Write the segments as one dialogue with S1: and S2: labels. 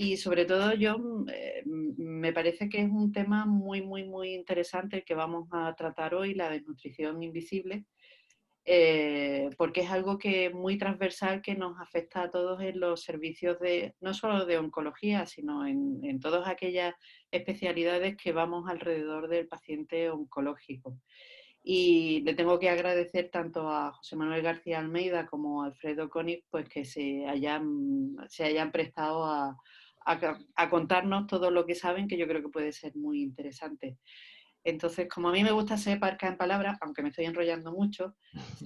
S1: Y sobre todo me parece que es un tema muy interesante el que vamos a tratar hoy, la desnutrición invisible, porque es algo que muy transversal que nos afecta a todos en los servicios de, no solo de oncología, sino en todas aquellas especialidades que vamos alrededor del paciente oncológico. Y le tengo que agradecer tanto a José Manuel García Almeida como a Alfredo Koenig, pues que se hayan prestado a contarnos todo lo que saben, que yo creo que puede ser muy interesante. Entonces, como a mí me gusta ser parca en palabras, aunque me estoy enrollando mucho,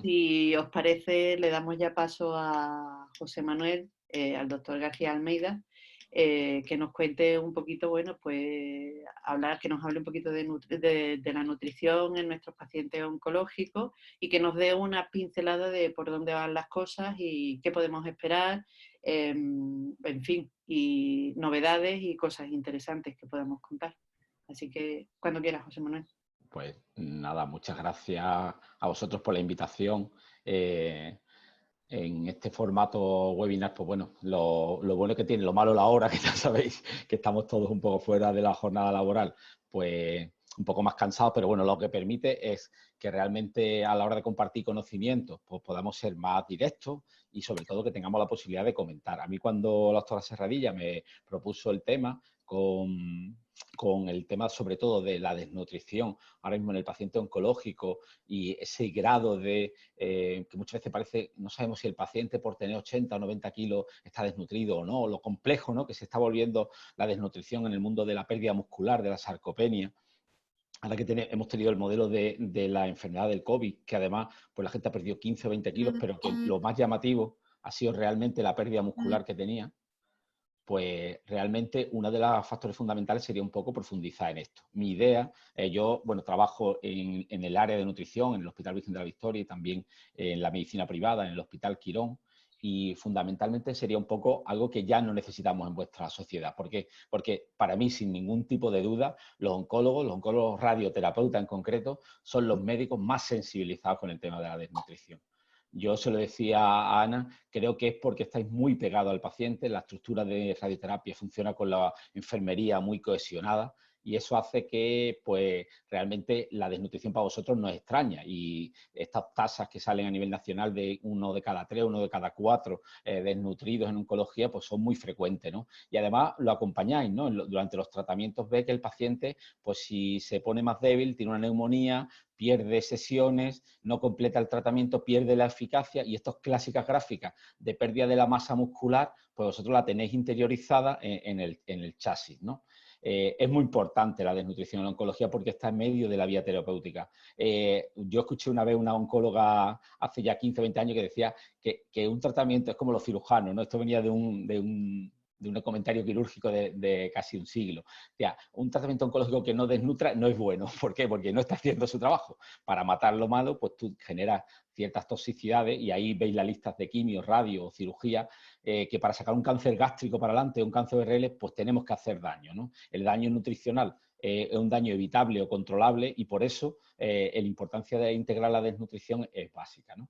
S1: si os parece, le damos ya paso a José Manuel, al doctor García Almeida, que nos cuente un poquito, bueno, pues que nos hable un poquito de la nutrición en nuestros pacientes oncológicos y que nos dé una pincelada de por dónde van las cosas y qué podemos esperar, en fin, y novedades y cosas interesantes que podamos contar. Así que cuando quieras, José Manuel.
S2: Pues nada, muchas gracias a vosotros por la invitación. En este formato webinar, pues bueno, lo bueno que tiene, lo malo la hora, que ya sabéis que estamos todos un poco fuera de la jornada laboral, pues un poco más cansados, pero bueno, lo que permite es que realmente a la hora de compartir conocimientos, pues podamos ser más directos y sobre todo que tengamos la posibilidad de comentar. A mí cuando la doctora Serradilla me propuso el tema con el tema sobre todo de la desnutrición, ahora mismo en el paciente oncológico y ese grado de que muchas veces parece, no sabemos si el paciente por tener 80 o 90 kilos está desnutrido o no, lo complejo, ¿no?, que se está volviendo la desnutrición en el mundo de la pérdida muscular, de la sarcopenia. Ahora que hemos tenido el modelo de la enfermedad del COVID, que además pues la gente ha perdido 15 o 20 kilos, pero que lo más llamativo ha sido realmente la pérdida muscular que tenía, pues realmente uno de los factores fundamentales sería un poco profundizar en esto. Mi idea, yo, bueno, trabajo en el área de nutrición, en el Hospital Virgen de la Victoria y también en la medicina privada, en el Hospital Quirón, y fundamentalmente sería un poco algo que ya no necesitamos en vuestra sociedad. ¿Por qué? Porque para mí, sin ningún tipo de duda, los oncólogos radioterapeutas en concreto, son los médicos más sensibilizados con el tema de la desnutrición. Yo se lo decía a Ana, creo que es porque estáis muy pegados al paciente, la estructura de radioterapia funciona con la enfermería muy cohesionada y eso hace que pues realmente la desnutrición para vosotros no es extraña y estas tasas que salen a nivel nacional de 1 de cada 3, 1 de cada 4 desnutridos en oncología pues son muy frecuentes, ¿no? Y además lo acompañáis, ¿no? Durante los tratamientos ve que el paciente pues si se pone más débil, tiene una neumonía, pierde sesiones, no completa el tratamiento, pierde la eficacia y estas clásicas gráficas de pérdida de la masa muscular, pues vosotros la tenéis interiorizada en el chasis, ¿no? Es muy importante la desnutrición en la oncología porque está en medio de la vía terapéutica. Yo escuché una vez una oncóloga hace ya 15 o 20 años que decía que un tratamiento es como los cirujanos, ¿no? Esto venía de un comentario quirúrgico de casi un siglo. O sea, un tratamiento oncológico que no desnutra no es bueno. ¿Por qué? Porque no está haciendo su trabajo. Para matar lo malo, pues tú generas ciertas toxicidades y ahí veis las listas de quimio, radio o cirugía, que para sacar un cáncer gástrico para adelante, un cáncer de RL, pues tenemos que hacer daño, ¿no? El daño nutricional es un daño evitable o controlable y por eso la importancia de integrar la desnutrición es básica, ¿no?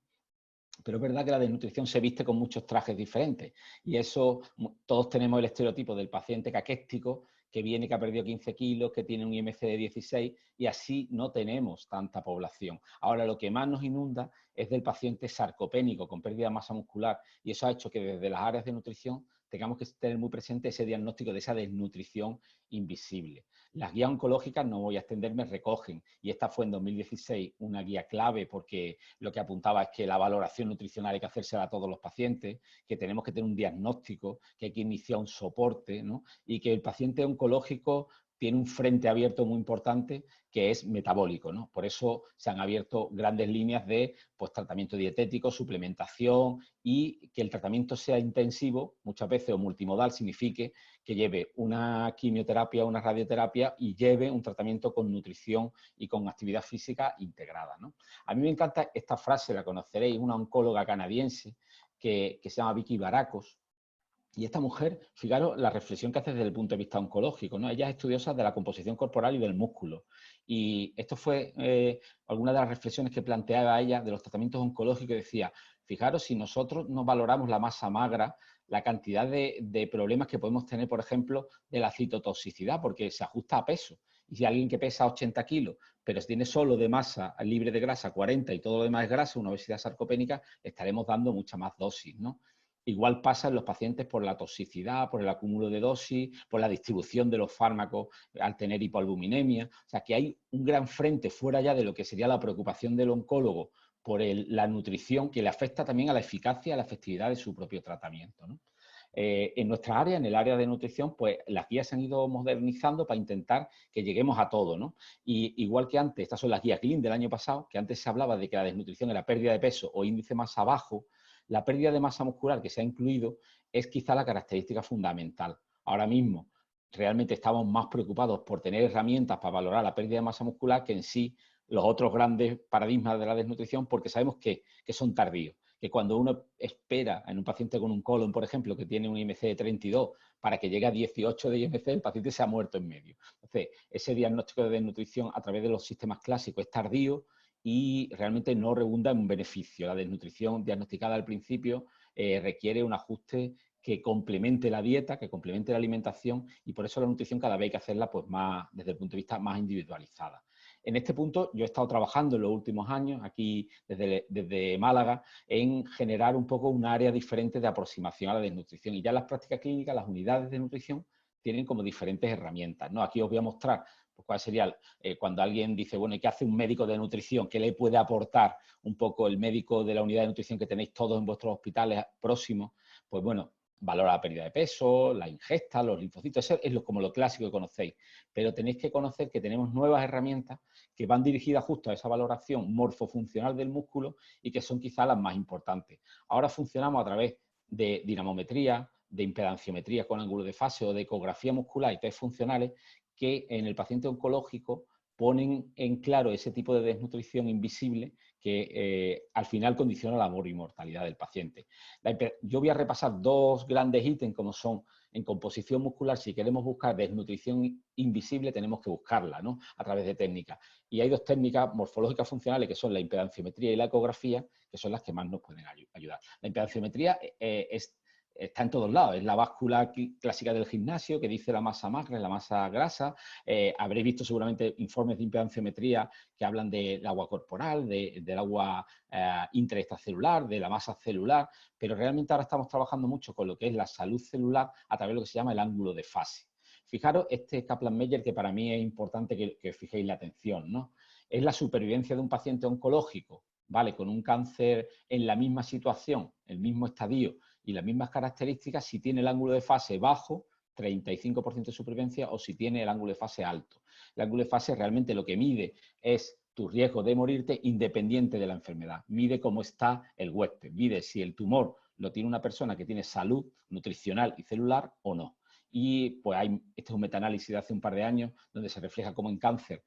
S2: Pero es verdad que la desnutrición se viste con muchos trajes diferentes y eso, todos tenemos el estereotipo del paciente caquéstico que viene, que ha perdido 15 kilos, que tiene un IMC de 16 y así no tenemos tanta población. Ahora lo que más nos inunda es del paciente sarcopénico con pérdida de masa muscular y eso ha hecho que desde las áreas de nutrición tengamos que tener muy presente ese diagnóstico de esa desnutrición invisible. Las guías oncológicas, no voy a extenderme, recogen, y esta fue en 2016 una guía clave porque lo que apuntaba es que la valoración nutricional hay que hacérsela a todos los pacientes, que tenemos que tener un diagnóstico, que hay que iniciar un soporte, ¿no? Y que el paciente oncológico tiene un frente abierto muy importante que es metabólico, ¿no? Por eso se han abierto grandes líneas de pues, tratamiento dietético, suplementación y que el tratamiento sea intensivo, muchas veces o multimodal, signifique que lleve una quimioterapia, una radioterapia y lleve un tratamiento con nutrición y con actividad física integrada, ¿no? A mí me encanta esta frase, la conoceréis, una oncóloga canadiense que se llama Vicky Baracos, Y esta mujer, fijaros la reflexión que hace desde el punto de vista oncológico, ¿no? Ella es estudiosa de la composición corporal y del músculo. Y esto fue alguna de las reflexiones que planteaba ella de los tratamientos oncológicos. Decía, fijaros, si nosotros no valoramos la masa magra, la cantidad de problemas que podemos tener, por ejemplo, de la citotoxicidad, porque se ajusta a peso. Y si alguien que pesa 80 kilos, pero tiene solo de masa libre de grasa 40 y todo lo demás es grasa, una obesidad sarcopénica, estaremos dando mucha más dosis, ¿no? Igual pasa en los pacientes por la toxicidad, por el acúmulo de dosis, por la distribución de los fármacos al tener hipoalbuminemia. O sea, que hay un gran frente fuera ya de lo que sería la preocupación del oncólogo por la nutrición, que le afecta también a la eficacia y a la efectividad de su propio tratamiento, ¿no? En nuestra área, en el área de nutrición, pues las guías se han ido modernizando para intentar que lleguemos a todo, ¿no? Y igual que antes, estas son las guías Clean del año pasado, que antes se hablaba de que la desnutrición era pérdida de peso o índice más bajo, la pérdida de masa muscular que se ha incluido es quizá la característica fundamental. Ahora mismo, realmente estamos más preocupados por tener herramientas para valorar la pérdida de masa muscular que en sí los otros grandes paradigmas de la desnutrición, porque sabemos que son tardíos, que cuando uno espera en un paciente con un colon, por ejemplo, que tiene un IMC de 32, para que llegue a 18 de IMC, el paciente se ha muerto en medio. Entonces, ese diagnóstico de desnutrición a través de los sistemas clásicos es tardío y realmente no redunda en un beneficio. La desnutrición diagnosticada al principio requiere un ajuste que complemente la dieta, que complemente la alimentación, y por eso la nutrición cada vez hay que hacerla pues más, desde el punto de vista más individualizada. En este punto yo he estado trabajando en los últimos años, aquí desde Málaga, en generar un poco un área diferente de aproximación a la desnutrición. Y ya las prácticas clínicas, las unidades de nutrición, tienen como diferentes herramientas, ¿no? Aquí os voy a mostrar pues, cuál sería cuando alguien dice, bueno, ¿y qué hace un médico de nutrición? ¿Qué le puede aportar un poco el médico de la unidad de nutrición que tenéis todos en vuestros hospitales próximos? Pues bueno, valora la pérdida de peso, la ingesta, los linfocitos, eso es como lo clásico que conocéis. Pero tenéis que conocer que tenemos nuevas herramientas que van dirigidas justo a esa valoración morfofuncional del músculo y que son quizás las más importantes. Ahora funcionamos a través de dinamometría, de impedanciometría con ángulo de fase o de ecografía muscular y test funcionales que en el paciente oncológico ponen en claro ese tipo de desnutrición invisible que al final condiciona la mortalidad del paciente. Yo voy a repasar dos grandes ítems como son en composición muscular. Si queremos buscar desnutrición invisible tenemos que buscarla, ¿no? A través de técnicas. Y hay dos técnicas morfológicas funcionales que son la impedanciometría y la ecografía, que son las que más nos pueden ayudar. La impedanciometría está en todos lados, es la báscula clásica del gimnasio que dice la masa magra y la masa grasa. Habréis visto seguramente informes de impedanciometría que hablan del agua corporal, del agua intracelular, de la masa celular, pero realmente ahora estamos trabajando mucho con lo que es la salud celular a través de lo que se llama el ángulo de fase. Fijaros este Kaplan-Meier que para mí es importante que fijéis la atención, ¿no? Es la supervivencia de un paciente oncológico, ¿vale? Con un cáncer en la misma situación, el mismo estadio y las mismas características si tiene el ángulo de fase bajo, 35% de supervivencia, o si tiene el ángulo de fase alto. El ángulo de fase realmente lo que mide es tu riesgo de morirte independiente de la enfermedad. Mide cómo está el huésped, mide si el tumor lo tiene una persona que tiene salud nutricional y celular o no. Y pues este es un metaanálisis de hace un par de años donde se refleja cómo en cáncer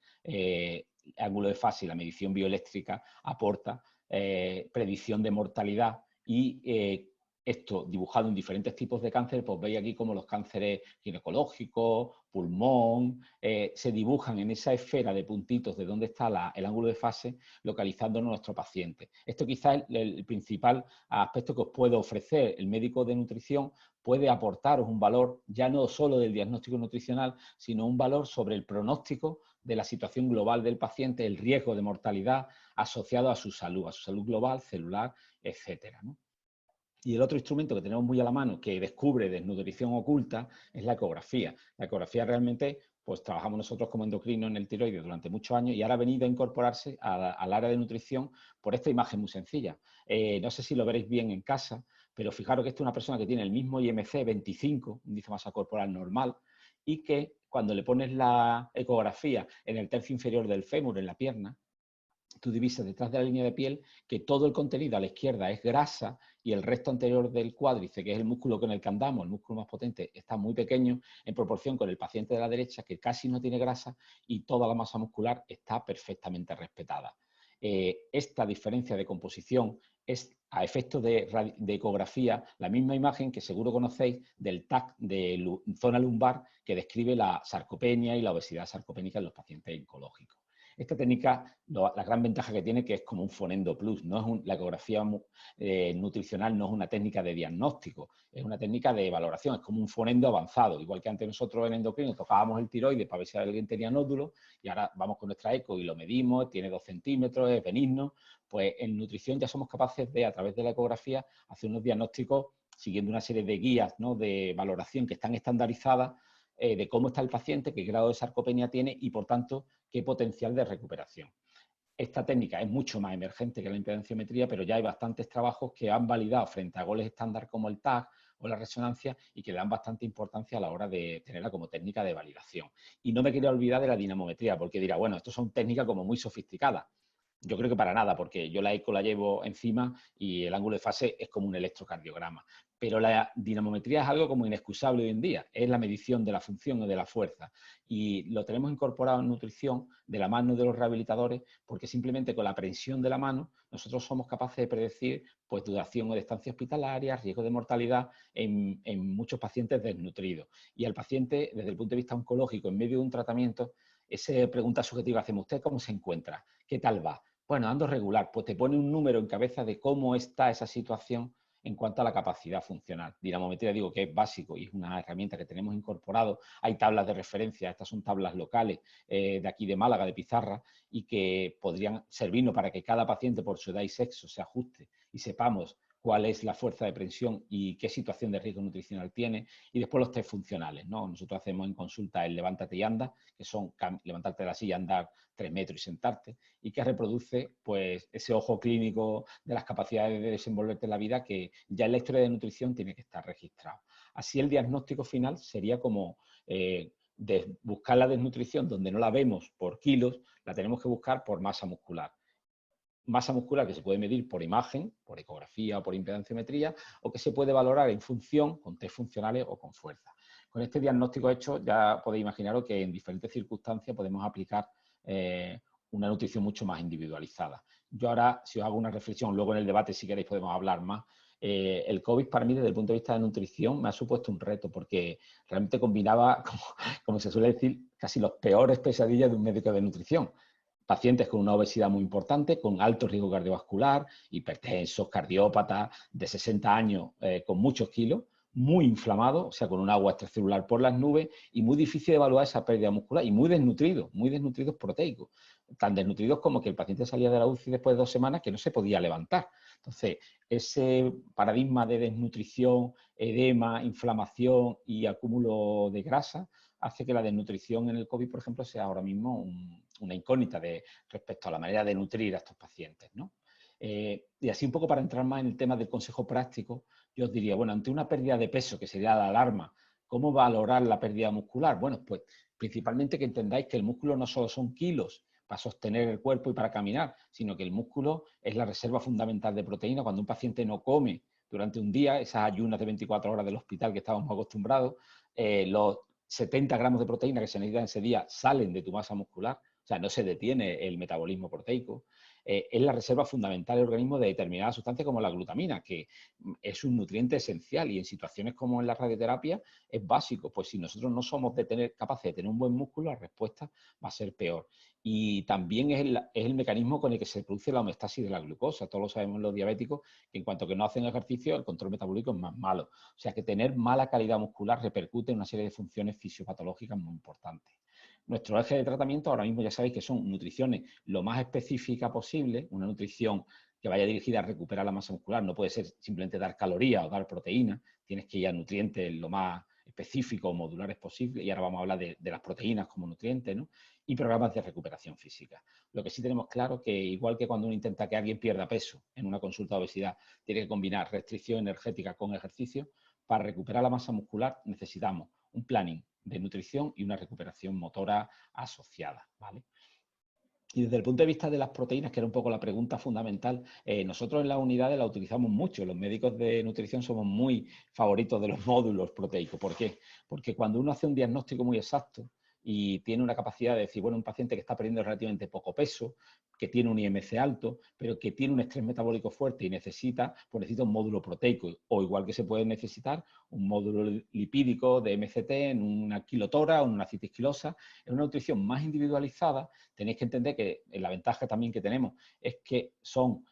S2: ángulo de fase y la medición bioeléctrica aporta predicción de mortalidad y esto dibujado en diferentes tipos de cáncer, pues veis aquí como los cánceres ginecológicos, pulmón, se dibujan en esa esfera de puntitos de dónde está el ángulo de fase, localizando a nuestro paciente. Esto quizás es el principal aspecto que os puede ofrecer el médico de nutrición, puede aportaros un valor ya no solo del diagnóstico nutricional, sino un valor sobre el pronóstico de la situación global del paciente, el riesgo de mortalidad asociado a su salud global, celular, etcétera, ¿no? Y el otro instrumento que tenemos muy a la mano que descubre desnutrición oculta es la ecografía. La ecografía realmente, pues trabajamos nosotros como endocrino en el tiroides durante muchos años y ahora ha venido a incorporarse al área de nutrición por esta imagen muy sencilla. No sé si lo veréis bien en casa, pero fijaros que esta es una persona que tiene el mismo IMC 25, índice de masa corporal normal, y que cuando le pones la ecografía en el tercio inferior del fémur, en la pierna, tú divisas detrás de la línea de piel que todo el contenido a la izquierda es grasa y el resto anterior del cuádriceps, que es el músculo con el que andamos, el músculo más potente, está muy pequeño en proporción con el paciente de la derecha, que casi no tiene grasa y toda la masa muscular está perfectamente respetada. Esta diferencia de composición es a efectos de ecografía la misma imagen que seguro conocéis del TAC de zona lumbar que describe la sarcopenia y la obesidad sarcopénica en los pacientes oncológicos. Esta técnica, la gran ventaja que tiene, que es como un fonendo plus, no es la ecografía nutricional no es una técnica de diagnóstico, es una técnica de valoración, es como un fonendo avanzado, igual que antes nosotros en endocrino tocábamos el tiroides para ver si alguien tenía nódulos, y ahora vamos con nuestra eco y lo medimos, tiene 2 centímetros, es benigno. Pues en nutrición ya somos capaces de, a través de la ecografía, hacer unos diagnósticos siguiendo una serie de guías, ¿no?, de valoración que están estandarizadas, de cómo está el paciente, qué grado de sarcopenia tiene y, por tanto, qué potencial de recuperación. Esta técnica es mucho más emergente que la impedanciometría, pero ya hay bastantes trabajos que han validado frente a goles estándar como el TAG o la resonancia y que le dan bastante importancia a la hora de tenerla como técnica de validación. Y no me quería olvidar de la dinamometría, porque dirá, bueno, esto son técnicas como muy sofisticadas. Yo creo que para nada, porque yo la eco la llevo encima y el ángulo de fase es como un electrocardiograma. Pero la dinamometría es algo como inexcusable hoy en día, es la medición de la función o de la fuerza. Y lo tenemos incorporado en nutrición de la mano de los rehabilitadores, porque simplemente con la presión de la mano nosotros somos capaces de predecir pues, duración o de estancia hospitalaria, riesgo de mortalidad en muchos pacientes desnutridos. Y al paciente, desde el punto de vista oncológico, en medio de un tratamiento, esa pregunta subjetiva hacemos: ¿usted cómo se encuentra? ¿Qué tal va? Bueno, ando regular. Pues te pone un número en cabeza de cómo está esa situación en cuanto a la capacidad funcional. Dinamometría, digo que es básico y es una herramienta que tenemos incorporado. Hay tablas de referencia, estas son tablas locales de aquí de Málaga, de pizarra, y que podrían servirnos para que cada paciente por su edad y sexo se ajuste y sepamos cuál es la fuerza de presión y qué situación de riesgo nutricional tiene, y después los test funcionales, ¿no? Nosotros hacemos en consulta el levántate y anda, que son levantarte de la silla, andar 3 metros y sentarte, y que reproduce pues, ese ojo clínico de las capacidades de desenvolverte en la vida que ya en la historia de nutrición tiene que estar registrado. Así el diagnóstico final sería como de buscar la desnutrición donde no la vemos por kilos, la tenemos que buscar por masa muscular. Masa muscular que se puede medir por imagen, por ecografía o por impedanciometría, o que se puede valorar en función, con test funcionales o con fuerza. Con este diagnóstico hecho ya podéis imaginaros que en diferentes circunstancias podemos aplicar una nutrición mucho más individualizada. Yo ahora, si os hago una reflexión, luego en el debate si queréis podemos hablar más. El COVID para mí desde el punto de vista de nutrición me ha supuesto un reto porque realmente combinaba, como se suele decir, casi los peores pesadillas de un médico de nutrición. Pacientes con una obesidad muy importante, con alto riesgo cardiovascular, hipertensos, cardiópatas, de 60 años con muchos kilos, muy inflamados, o sea, con un agua extracelular por las nubes y muy difícil de evaluar esa pérdida muscular y muy desnutridos proteicos. Tan desnutridos como que el paciente salía de la UCI después de 2 semanas que no se podía levantar. Entonces, ese paradigma de desnutrición, edema, inflamación y acúmulo de grasa hace que la desnutrición en el COVID, por ejemplo, sea ahora mismo una incógnita respecto a la manera de nutrir a estos pacientes, ¿no? Y así un poco para entrar más en el tema del consejo práctico, yo os diría, bueno, ante una pérdida de peso, que sería la alarma, ¿cómo valorar la pérdida muscular? Bueno, pues principalmente que entendáis que el músculo no solo son kilos para sostener el cuerpo y para caminar, sino que el músculo es la reserva fundamental de proteína. Cuando un paciente no come durante un día, esas ayunas de 24 horas del hospital que estábamos acostumbrados, los 70 gramos de proteína que se necesitan ese día salen de tu masa muscular, o sea, no se detiene el metabolismo proteico. Es la reserva fundamental del organismo de determinadas sustancias como la glutamina, que es un nutriente esencial y en situaciones como en la radioterapia es básico, pues si nosotros no somos capaces de tener un buen músculo, la respuesta va a ser peor. Y también es el mecanismo con el que se produce la homeostasis de la glucosa. Todos lo sabemos los diabéticos, que en cuanto que no hacen ejercicio, el control metabólico es más malo. O sea que tener mala calidad muscular repercute en una serie de funciones fisiopatológicas muy importantes. Nuestro eje de tratamiento ahora mismo ya sabéis que son nutriciones lo más específica posible, una nutrición que vaya dirigida a recuperar la masa muscular. No puede ser simplemente dar calorías o dar proteínas, tienes que ir a nutrientes lo más específicos o modulares posible, y ahora vamos a hablar de las proteínas como nutrientes, ¿no? Y programas de recuperación física. Lo que sí tenemos claro que igual que cuando uno intenta que alguien pierda peso en una consulta de obesidad, tiene que combinar restricción energética con ejercicio. Para recuperar la masa muscular necesitamos un planning de nutrición y una recuperación motora asociada, ¿vale? Y desde el punto de vista de las proteínas, que era un poco la pregunta fundamental, nosotros en las unidades la utilizamos mucho. Los médicos de nutrición somos muy favoritos de los módulos proteicos. ¿Por qué? Porque cuando uno hace un diagnóstico muy exacto, y tiene una capacidad de decir, bueno, un paciente que está perdiendo relativamente poco peso, que tiene un IMC alto, pero que tiene un estrés metabólico fuerte y necesita un módulo proteico, o igual que se puede necesitar un módulo lipídico de MCT en una quilotora o en una citis quilosa. En una nutrición más individualizada, tenéis que entender que la ventaja también que tenemos es que son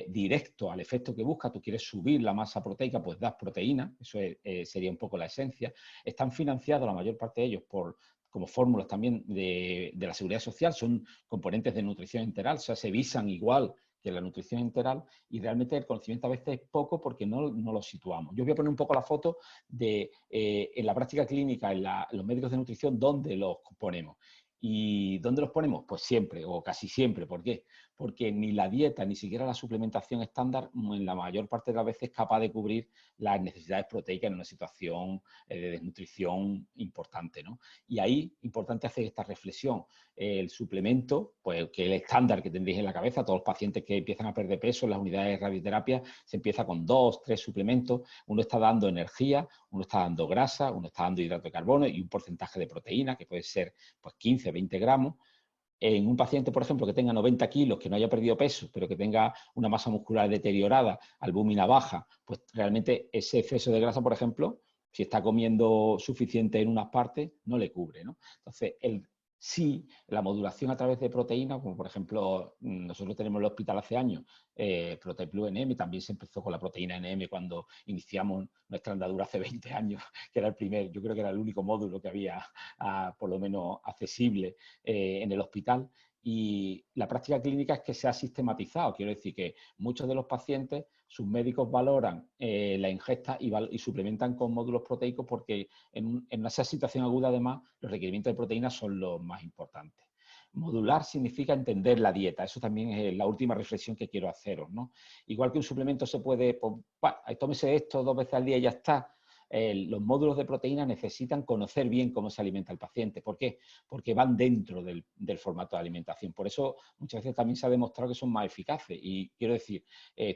S2: directos al efecto que busca. Tú quieres subir la masa proteica, pues das proteína, eso sería un poco la esencia. Están financiados la mayor parte de ellos como fórmulas también de la Seguridad Social, son componentes de nutrición enteral, o sea, se visan igual que la nutrición enteral, y realmente el conocimiento a veces es poco porque no lo situamos. Yo voy a poner un poco la foto de en la práctica clínica, en los médicos de nutrición, dónde los ponemos. ¿Y dónde los ponemos? Pues siempre, o casi siempre. ¿Por qué? Porque ni la dieta, ni siquiera la suplementación estándar, en la mayor parte de las veces, es capaz de cubrir las necesidades proteicas en una situación de desnutrición importante, ¿no? Y ahí, importante hacer esta reflexión. El suplemento, pues que el estándar que tendréis en la cabeza, todos los pacientes que empiezan a perder peso en las unidades de radioterapia, se empieza con 2, 3 suplementos. Uno está dando energía, uno está dando grasa, uno está dando hidrato de carbono y un porcentaje de proteína, que puede ser pues 15, 20 gramos. En un paciente, por ejemplo, que tenga 90 kilos, que no haya perdido peso, pero que tenga una masa muscular deteriorada, albúmina baja, pues realmente ese exceso de grasa, por ejemplo, si está comiendo suficiente en unas partes, no le cubre, ¿no? Entonces, sí, la modulación a través de proteínas, como por ejemplo, nosotros tenemos en el hospital hace años, ProteiPlus NM, también se empezó con la proteína NM cuando iniciamos nuestra andadura hace 20 años, que era el primer, yo creo que era el único módulo que había por lo menos accesible en el hospital. Y la práctica clínica es que se ha sistematizado. Quiero decir que muchos de los pacientes, sus médicos valoran la ingesta y suplementan con módulos proteicos porque en esa situación aguda, además, los requerimientos de proteínas son los más importantes. Modular significa entender la dieta. Eso también es la última reflexión que quiero haceros, ¿no? Igual que un suplemento se puede, pues, tómese esto 2 veces al día y ya está. Los módulos de proteína necesitan conocer bien cómo se alimenta el paciente. ¿Por qué? Porque van dentro del formato de alimentación. Por eso muchas veces también se ha demostrado que son más eficaces. Y quiero decir,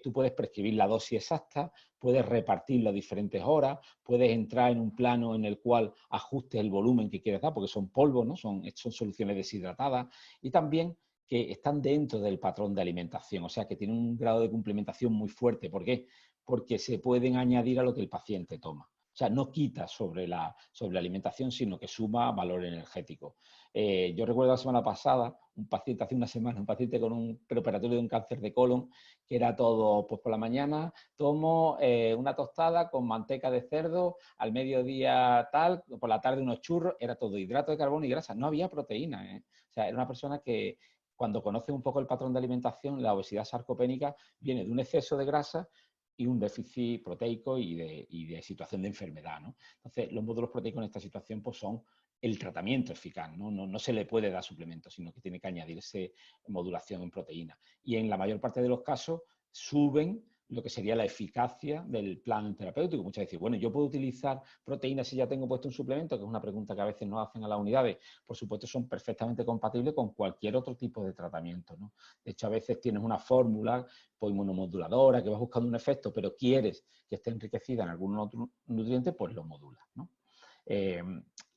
S2: tú puedes prescribir la dosis exacta, puedes repartirlo a diferentes horas, puedes entrar en un plano en el cual ajustes el volumen que quieres dar, porque son polvos, ¿no? Son soluciones deshidratadas, y también que están dentro del patrón de alimentación, o sea, que tienen un grado de complementación muy fuerte. ¿Por qué? Porque se pueden añadir a lo que el paciente toma. O sea, no quita sobre la alimentación, sino que suma valor energético. Yo recuerdo la semana pasada, hace una semana, un paciente con un preoperatorio de un cáncer de colon, que era todo, pues por la mañana tomo una tostada con manteca de cerdo, al mediodía tal, por la tarde unos churros, era todo hidrato de carbono y grasa, no había proteína, ¿eh? O sea, era una persona que cuando conoce un poco el patrón de alimentación, la obesidad sarcopénica viene de un exceso de grasa y un déficit proteico y de situación de enfermedad, ¿no? Entonces, los módulos proteicos en esta situación pues son el tratamiento eficaz, ¿no? No se le puede dar suplemento, sino que tiene que añadirse modulación en proteína. Y en la mayor parte de los casos suben lo que sería la eficacia del plan terapéutico. Muchas veces, bueno, yo puedo utilizar proteínas si ya tengo puesto un suplemento, que es una pregunta que a veces nos hacen a las unidades. Por supuesto, son perfectamente compatibles con cualquier otro tipo de tratamiento, ¿no? De hecho, a veces tienes una fórmula pues inmunomoduladora que vas buscando un efecto, pero quieres que esté enriquecida en algún otro nutriente, pues lo modulas, ¿no?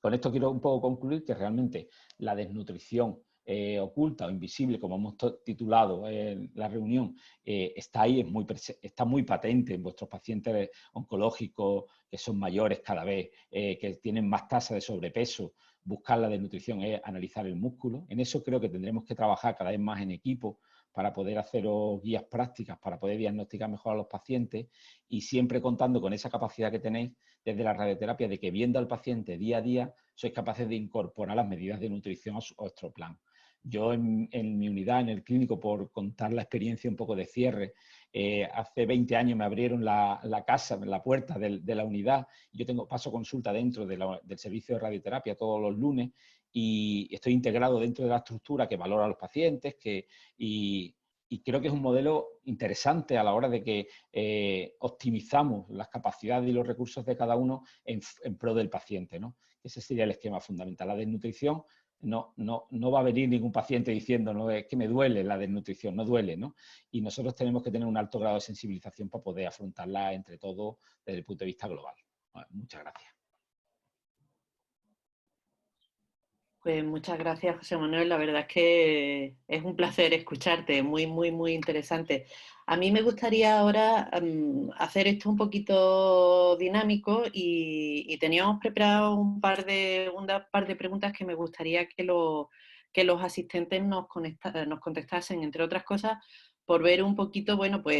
S2: Con esto quiero un poco concluir que realmente la desnutrición oculta o invisible, como hemos titulado en la reunión, está ahí, está muy patente en vuestros pacientes oncológicos que son mayores cada vez, que tienen más tasa de sobrepeso. Buscar la desnutrición es analizar el músculo. En eso creo que tendremos que trabajar cada vez más en equipo para poder haceros guías prácticas, para poder diagnosticar mejor a los pacientes, y siempre contando con esa capacidad que tenéis desde la radioterapia de que, viendo al paciente día a día, sois capaces de incorporar las medidas de nutrición a vuestro plan. Yo en mi unidad, en el clínico, por contar la experiencia un poco de cierre, hace 20 años me abrieron la casa, la puerta de la unidad. Yo paso consulta dentro del servicio de radioterapia todos los lunes, y estoy integrado dentro de la estructura que valora a los pacientes, y creo que es un modelo interesante a la hora de que optimizamos las capacidades y los recursos de cada uno en pro del paciente, ¿no? Ese sería el esquema fundamental. La desnutrición no va a venir ningún paciente diciendo, no, es que me duele la desnutrición, no duele, ¿no? Y nosotros tenemos que tener un alto grado de sensibilización para poder afrontarla entre todos desde el punto de vista global. Bueno, muchas gracias.
S1: Pues muchas gracias, José Manuel. La verdad es que es un placer escucharte, muy, muy, muy interesante. A mí me gustaría ahora hacer esto un poquito dinámico y teníamos preparado una par de preguntas que me gustaría que los asistentes nos contestasen, entre otras cosas, por ver un poquito, bueno, pues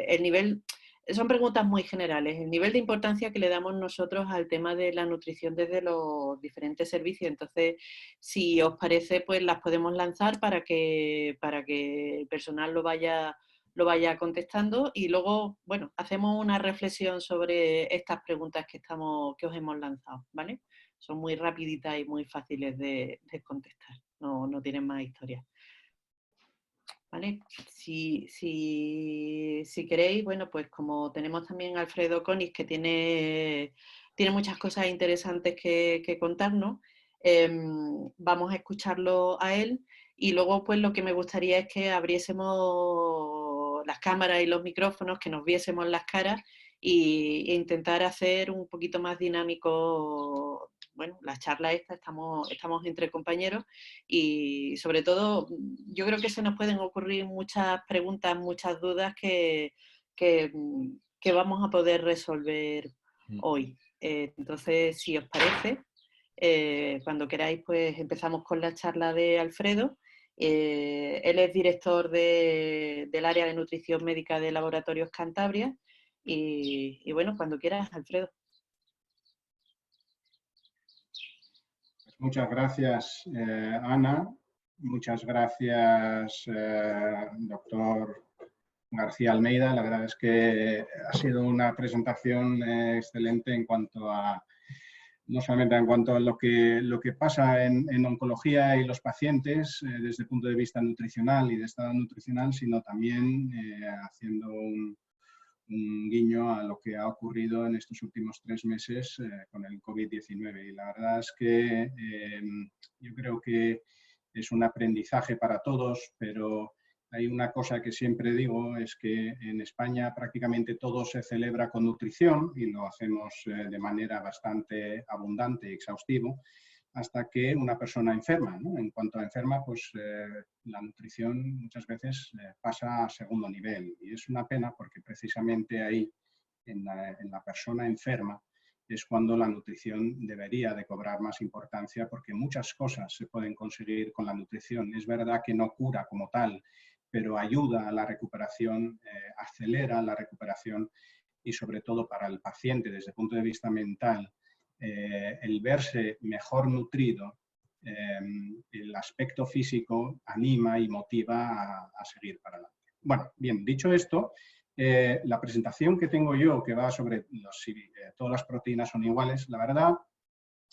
S1: el nivel. Son preguntas muy generales. El nivel de importancia que le damos nosotros al tema de la nutrición desde los diferentes servicios. Entonces, si os parece, pues las podemos lanzar para que el personal lo vaya contestando y luego, bueno, hacemos una reflexión sobre estas preguntas que os hemos lanzado, ¿vale? Son muy rapiditas y muy fáciles de contestar. No tienen más historia. ¿Vale? Si queréis, bueno, pues como tenemos también a Alfredo Conis, que tiene muchas cosas interesantes que contarnos, vamos a escucharlo a él y luego pues lo que me gustaría es que abriésemos las cámaras y los micrófonos, que nos viésemos las caras e intentar hacer un poquito más dinámico, bueno, la charla esta, estamos entre compañeros y sobre todo yo creo que se nos pueden ocurrir muchas preguntas, muchas dudas que, que vamos a poder resolver hoy. Entonces, si os parece, cuando queráis, pues empezamos con la charla de Alfredo. Él es director del área de nutrición médica de Laboratorios Cantabria y bueno, cuando quieras, Alfredo.
S3: Muchas gracias, Ana. Muchas gracias, doctor García Almeida. La verdad es que ha sido una presentación excelente en cuanto a, no solamente en cuanto a lo que pasa en oncología y los pacientes desde el punto de vista nutricional y de estado nutricional, sino también haciendo un guiño a lo que ha ocurrido en estos últimos 3 meses con el COVID-19. Y la verdad es que yo creo que es un aprendizaje para todos, pero hay una cosa que siempre digo, es que en España prácticamente todo se celebra con nutrición y lo hacemos de manera bastante abundante y exhaustivo, hasta que una persona enferma, ¿no? En cuanto a enferma, pues la nutrición muchas veces pasa a segundo nivel. Y es una pena porque precisamente ahí, en la persona enferma, es cuando la nutrición debería de cobrar más importancia, porque muchas cosas se pueden conseguir con la nutrición. Es verdad que no cura como tal, pero ayuda a la recuperación, acelera la recuperación y sobre todo para el paciente desde el punto de vista mental, el verse mejor nutrido, el aspecto físico anima y motiva a seguir para adelante. Bueno, bien, dicho esto, la presentación que tengo yo, que va sobre si todas las proteínas son iguales, la verdad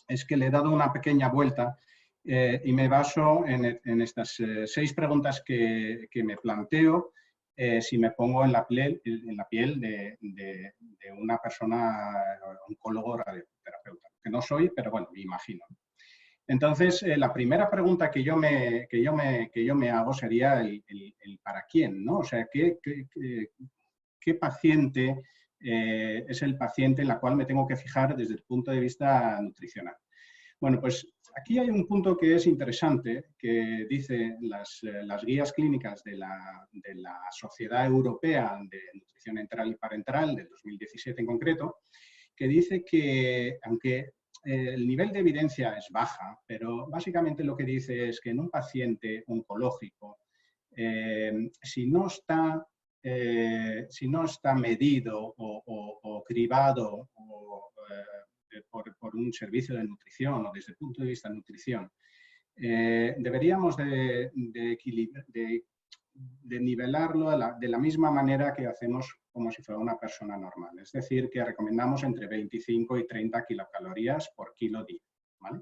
S3: es que le he dado una pequeña vuelta y me baso en estas 6 preguntas que me planteo si me pongo en la piel de una persona oncólogo o radioterapeuta, que no soy, pero bueno, me imagino. Entonces, la primera pregunta que yo me hago sería el ¿para quién? ¿No? O sea, ¿qué paciente es el paciente en la cual me tengo que fijar desde el punto de vista nutricional? Bueno, pues aquí hay un punto que es interesante, que dice las guías clínicas de la Sociedad Europea de Nutrición Enteral y Parenteral, del 2017 en concreto, que dice que, aunque el nivel de evidencia es baja, pero básicamente lo que dice es que en un paciente oncológico, si no está medido o cribado por un servicio de nutrición o desde el punto de vista de nutrición, deberíamos de nivelarlo de la misma manera que hacemos como si fuera una persona normal. Es decir, que recomendamos entre 25 y 30 kilocalorías por kilo día, ¿vale?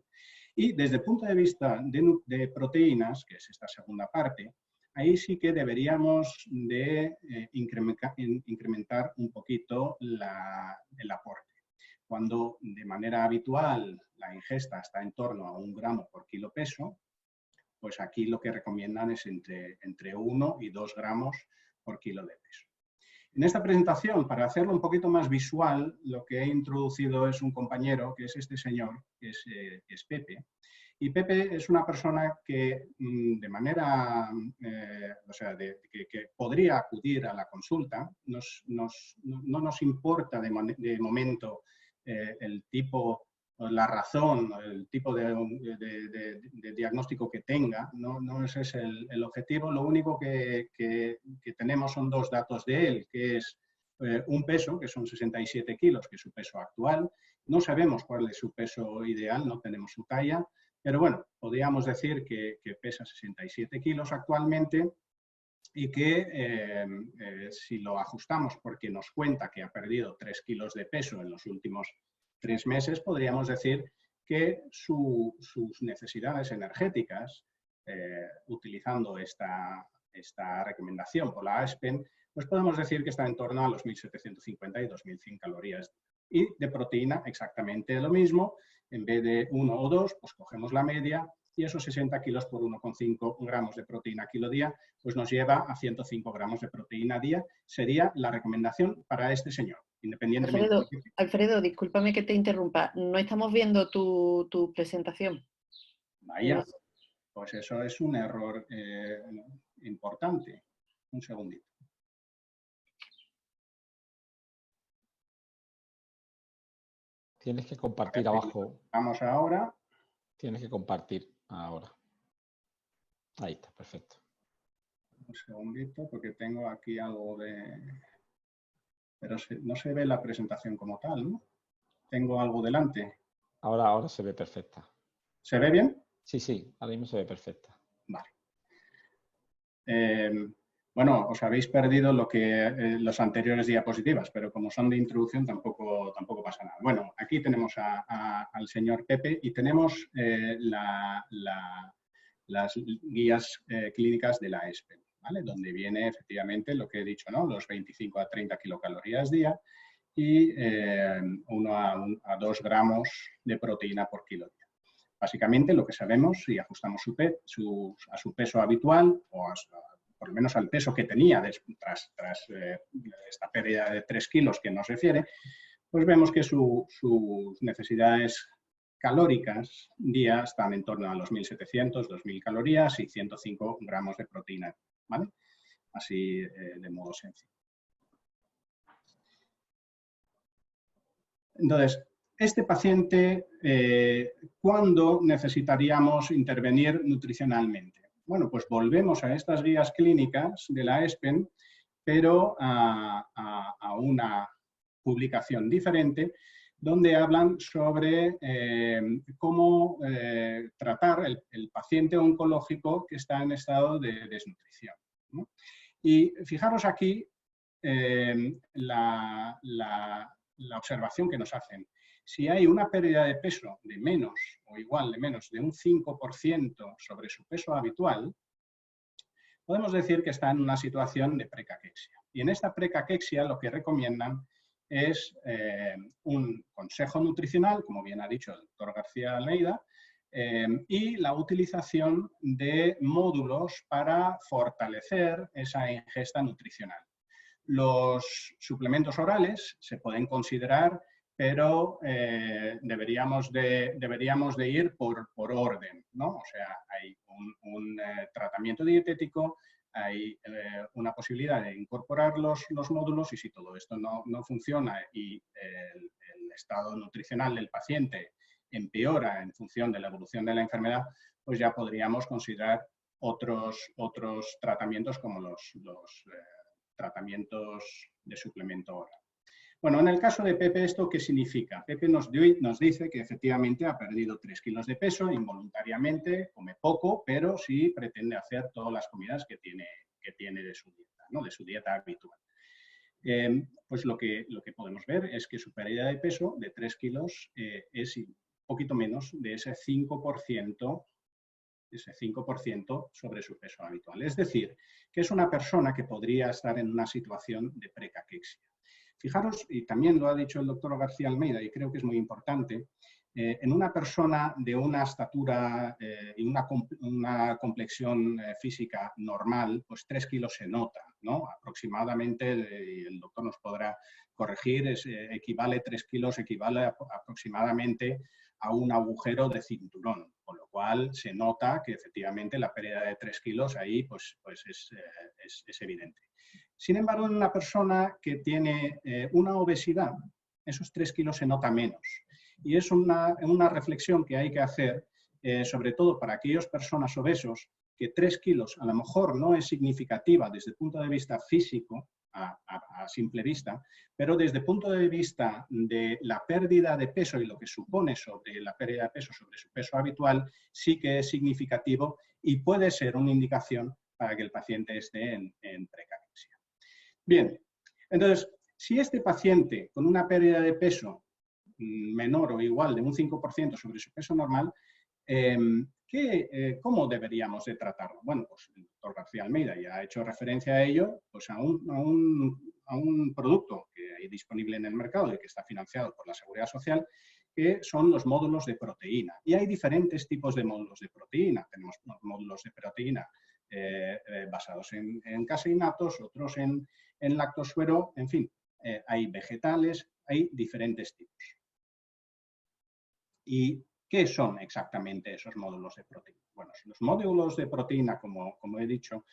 S3: Y desde el punto de vista de proteínas, que es esta segunda parte, ahí sí que deberíamos de incrementar un poquito el aporte. Cuando de manera habitual la ingesta está en torno a 1 gramo por kilo peso, pues aquí lo que recomiendan es entre 1 y 2 gramos por kilo de peso. En esta presentación, para hacerlo un poquito más visual, lo que he introducido es un compañero, que es este señor, que es Pepe, Y Pepe es una persona que de manera, o sea, que podría acudir a la consulta. No nos importa de momento el tipo, la razón, el tipo de diagnóstico que tenga. No ese es el objetivo. Lo único que tenemos son dos datos de él, que es un peso, que son 67 kilos, que es su peso actual. No sabemos cuál es su peso ideal, no tenemos su talla. Pero bueno, podríamos decir que pesa 67 kilos actualmente y que si lo ajustamos porque nos cuenta que ha perdido 3 kilos de peso en los últimos 3 meses, podríamos decir que sus necesidades energéticas, utilizando esta recomendación por la ASPEN, pues podemos decir que está en torno a los 1.750 y 2.100 calorías. Y de proteína exactamente lo mismo. En vez de 1 o 2, pues cogemos la media y esos 60 kilos por 1,5 gramos de proteína kilo día, pues nos lleva a 105 gramos de proteína día. Sería la recomendación para este señor, independientemente.
S1: Alfredo, discúlpame que te interrumpa. No estamos viendo tu presentación.
S3: Vaya, no. Pues eso es un error importante. Un segundito.
S2: Tienes que compartir abajo.
S3: Vamos ahora.
S2: Tienes que compartir ahora. Ahí está, perfecto.
S3: Un segundito, porque tengo aquí algo de... Pero no se ve la presentación como tal, ¿no? Tengo algo delante.
S2: Ahora se ve perfecta.
S3: ¿Se ve bien?
S2: Sí, ahora mismo se ve perfecta.
S3: Vale. Bueno, os habéis perdido las anteriores diapositivas, pero como son de introducción tampoco pasa nada. Bueno, aquí tenemos al señor Pepe y tenemos las guías clínicas de la ASPEN, ¿vale? Donde viene efectivamente lo que he dicho, ¿no? Los 25 a 30 kilocalorías día y 1 a 2 gramos de proteína por kilo día. Básicamente lo que sabemos, si ajustamos a su peso habitual o por lo menos al peso que tenía tras esta pérdida de 3 kilos que nos refiere, pues vemos que sus necesidades calóricas día están en torno a los 1.700, 2.000 calorías y 105 gramos de proteína, ¿vale? Así de modo sencillo. Entonces, este paciente, ¿cuándo necesitaríamos intervenir nutricionalmente? Bueno, pues volvemos a estas guías clínicas de la ASPEN, pero a una publicación diferente, donde hablan sobre cómo tratar el paciente oncológico que está en estado de desnutrición, ¿no? Y fijaros aquí la observación que nos hacen. Si hay una pérdida de peso de menos o igual de menos de un 5% sobre su peso habitual, podemos decir que está en una situación de precaquexia. Y en esta precaquexia lo que recomiendan es un consejo nutricional, como bien ha dicho el doctor García Almeida, y la utilización de módulos para fortalecer esa ingesta nutricional. Los suplementos orales se pueden considerar, pero deberíamos de ir por orden, ¿no? O sea, hay un tratamiento dietético, hay una posibilidad de incorporar los módulos y si todo esto no funciona y el estado nutricional del paciente empeora en función de la evolución de la enfermedad, pues ya podríamos considerar otros tratamientos como los tratamientos de suplemento oral. Bueno, en el caso de Pepe, ¿esto qué significa? Pepe nos dice que efectivamente ha perdido 3 kilos de peso involuntariamente, come poco, pero sí pretende hacer todas las comidas que tiene de su dieta, ¿no? De su dieta habitual. Pues lo que podemos ver es que su pérdida de peso de 3 kilos es un poquito menos de ese 5% sobre su peso habitual. Es decir, que es una persona que podría estar en una situación de precaquexia. Fijaros, y también lo ha dicho el doctor García Almeida, y creo que es muy importante, en una persona de una estatura y una complexión física normal, pues 3 kilos se nota, ¿no? Aproximadamente, y el doctor nos podrá corregir, 3 kilos equivale aproximadamente a un agujero de cinturón, con lo cual se nota que efectivamente la pérdida de 3 kilos ahí pues es evidente. Sin embargo, en una persona que tiene una obesidad, esos 3 kilos se nota menos. Y es una reflexión que hay que hacer, sobre todo para aquellas personas obesos, que 3 kilos a lo mejor no es significativa desde el punto de vista físico, a simple vista, pero desde el punto de vista de la pérdida de peso y lo que supone sobre la pérdida de peso sobre su peso habitual, sí que es significativo y puede ser una indicación para que el paciente esté en precalexia. Bien, entonces, si este paciente con una pérdida de peso menor o igual de un 5% sobre su peso normal, ¿cómo deberíamos de tratarlo? Bueno, pues el doctor García Almeida ya ha hecho referencia a ello, pues a un producto que hay disponible en el mercado y que está financiado por la Seguridad Social, que son los módulos de proteína. Y hay diferentes tipos de módulos de proteína. Tenemos módulos de proteína basados en caseinatos, otros en lactosuero, en fin, hay vegetales, hay diferentes tipos. ¿Y qué son exactamente esos módulos de proteína? Bueno, los módulos de proteína, como he dicho,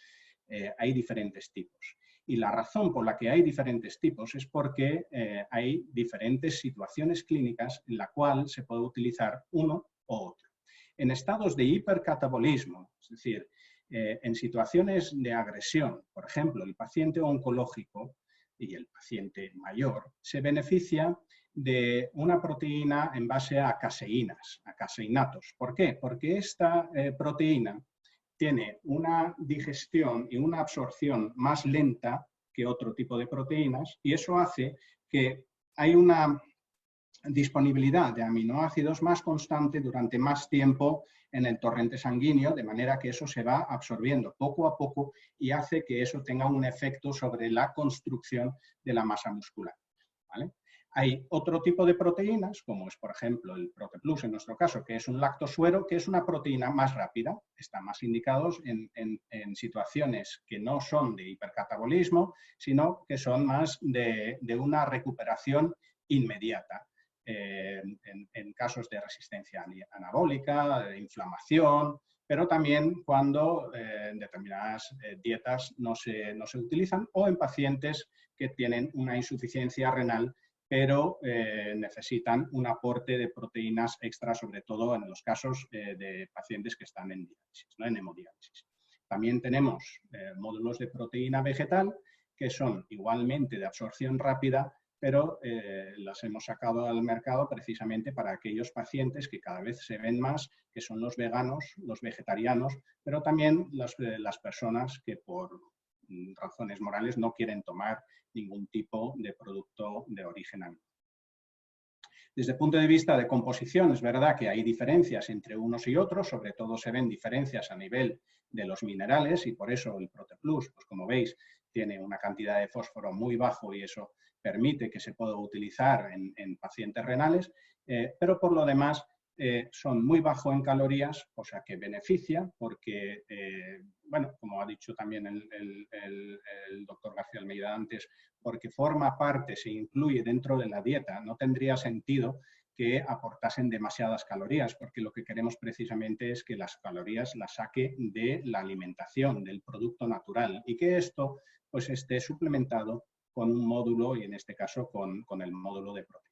S3: hay diferentes tipos. Y la razón por la que hay diferentes tipos es porque hay diferentes situaciones clínicas en la cual se puede utilizar uno u otro. En estados de hipercatabolismo, es decir, en situaciones de agresión, por ejemplo, el paciente oncológico y el paciente mayor se beneficia de una proteína en base a caseínas, a caseinatos. ¿Por qué? Porque esta proteína tiene una digestión y una absorción más lenta que otro tipo de proteínas y eso hace que hay una disponibilidad de aminoácidos más constante durante más tiempo en el torrente sanguíneo, de manera que eso se va absorbiendo poco a poco y hace que eso tenga un efecto sobre la construcción de la masa muscular, ¿vale? Hay otro tipo de proteínas, como es, por ejemplo, el ProtePlus en nuestro caso, que es un lactosuero, que es una proteína más rápida. Están más indicados en situaciones que no son de hipercatabolismo, sino que son más de una recuperación inmediata. En casos de resistencia anabólica, de inflamación, pero también cuando determinadas dietas no se utilizan o en pacientes que tienen una insuficiencia renal pero necesitan un aporte de proteínas extra, sobre todo en los casos de pacientes que están en diálisis, ¿no? En hemodiálisis. También tenemos módulos de proteína vegetal, que son igualmente de absorción rápida, pero las hemos sacado al mercado precisamente para aquellos pacientes que cada vez se ven más, que son los veganos, los vegetarianos, pero también las personas que por razones morales no quieren tomar ningún tipo de producto de origen animal. Desde el punto de vista de composición, es verdad que hay diferencias entre unos y otros, sobre todo se ven diferencias a nivel de los minerales y por eso el ProtePlus, pues como veis, tiene una cantidad de fósforo muy bajo y eso permite que se pueda utilizar en pacientes renales, pero por lo demás son muy bajos en calorías, cosa que beneficia porque, bueno, como ha dicho también el doctor García Almeida antes, porque forma parte, se incluye dentro de la dieta, no tendría sentido que aportasen demasiadas calorías, porque lo que queremos precisamente es que las calorías las saque de la alimentación, del producto natural, y que esto pues esté suplementado con un módulo, y en este caso con el módulo de proteínas.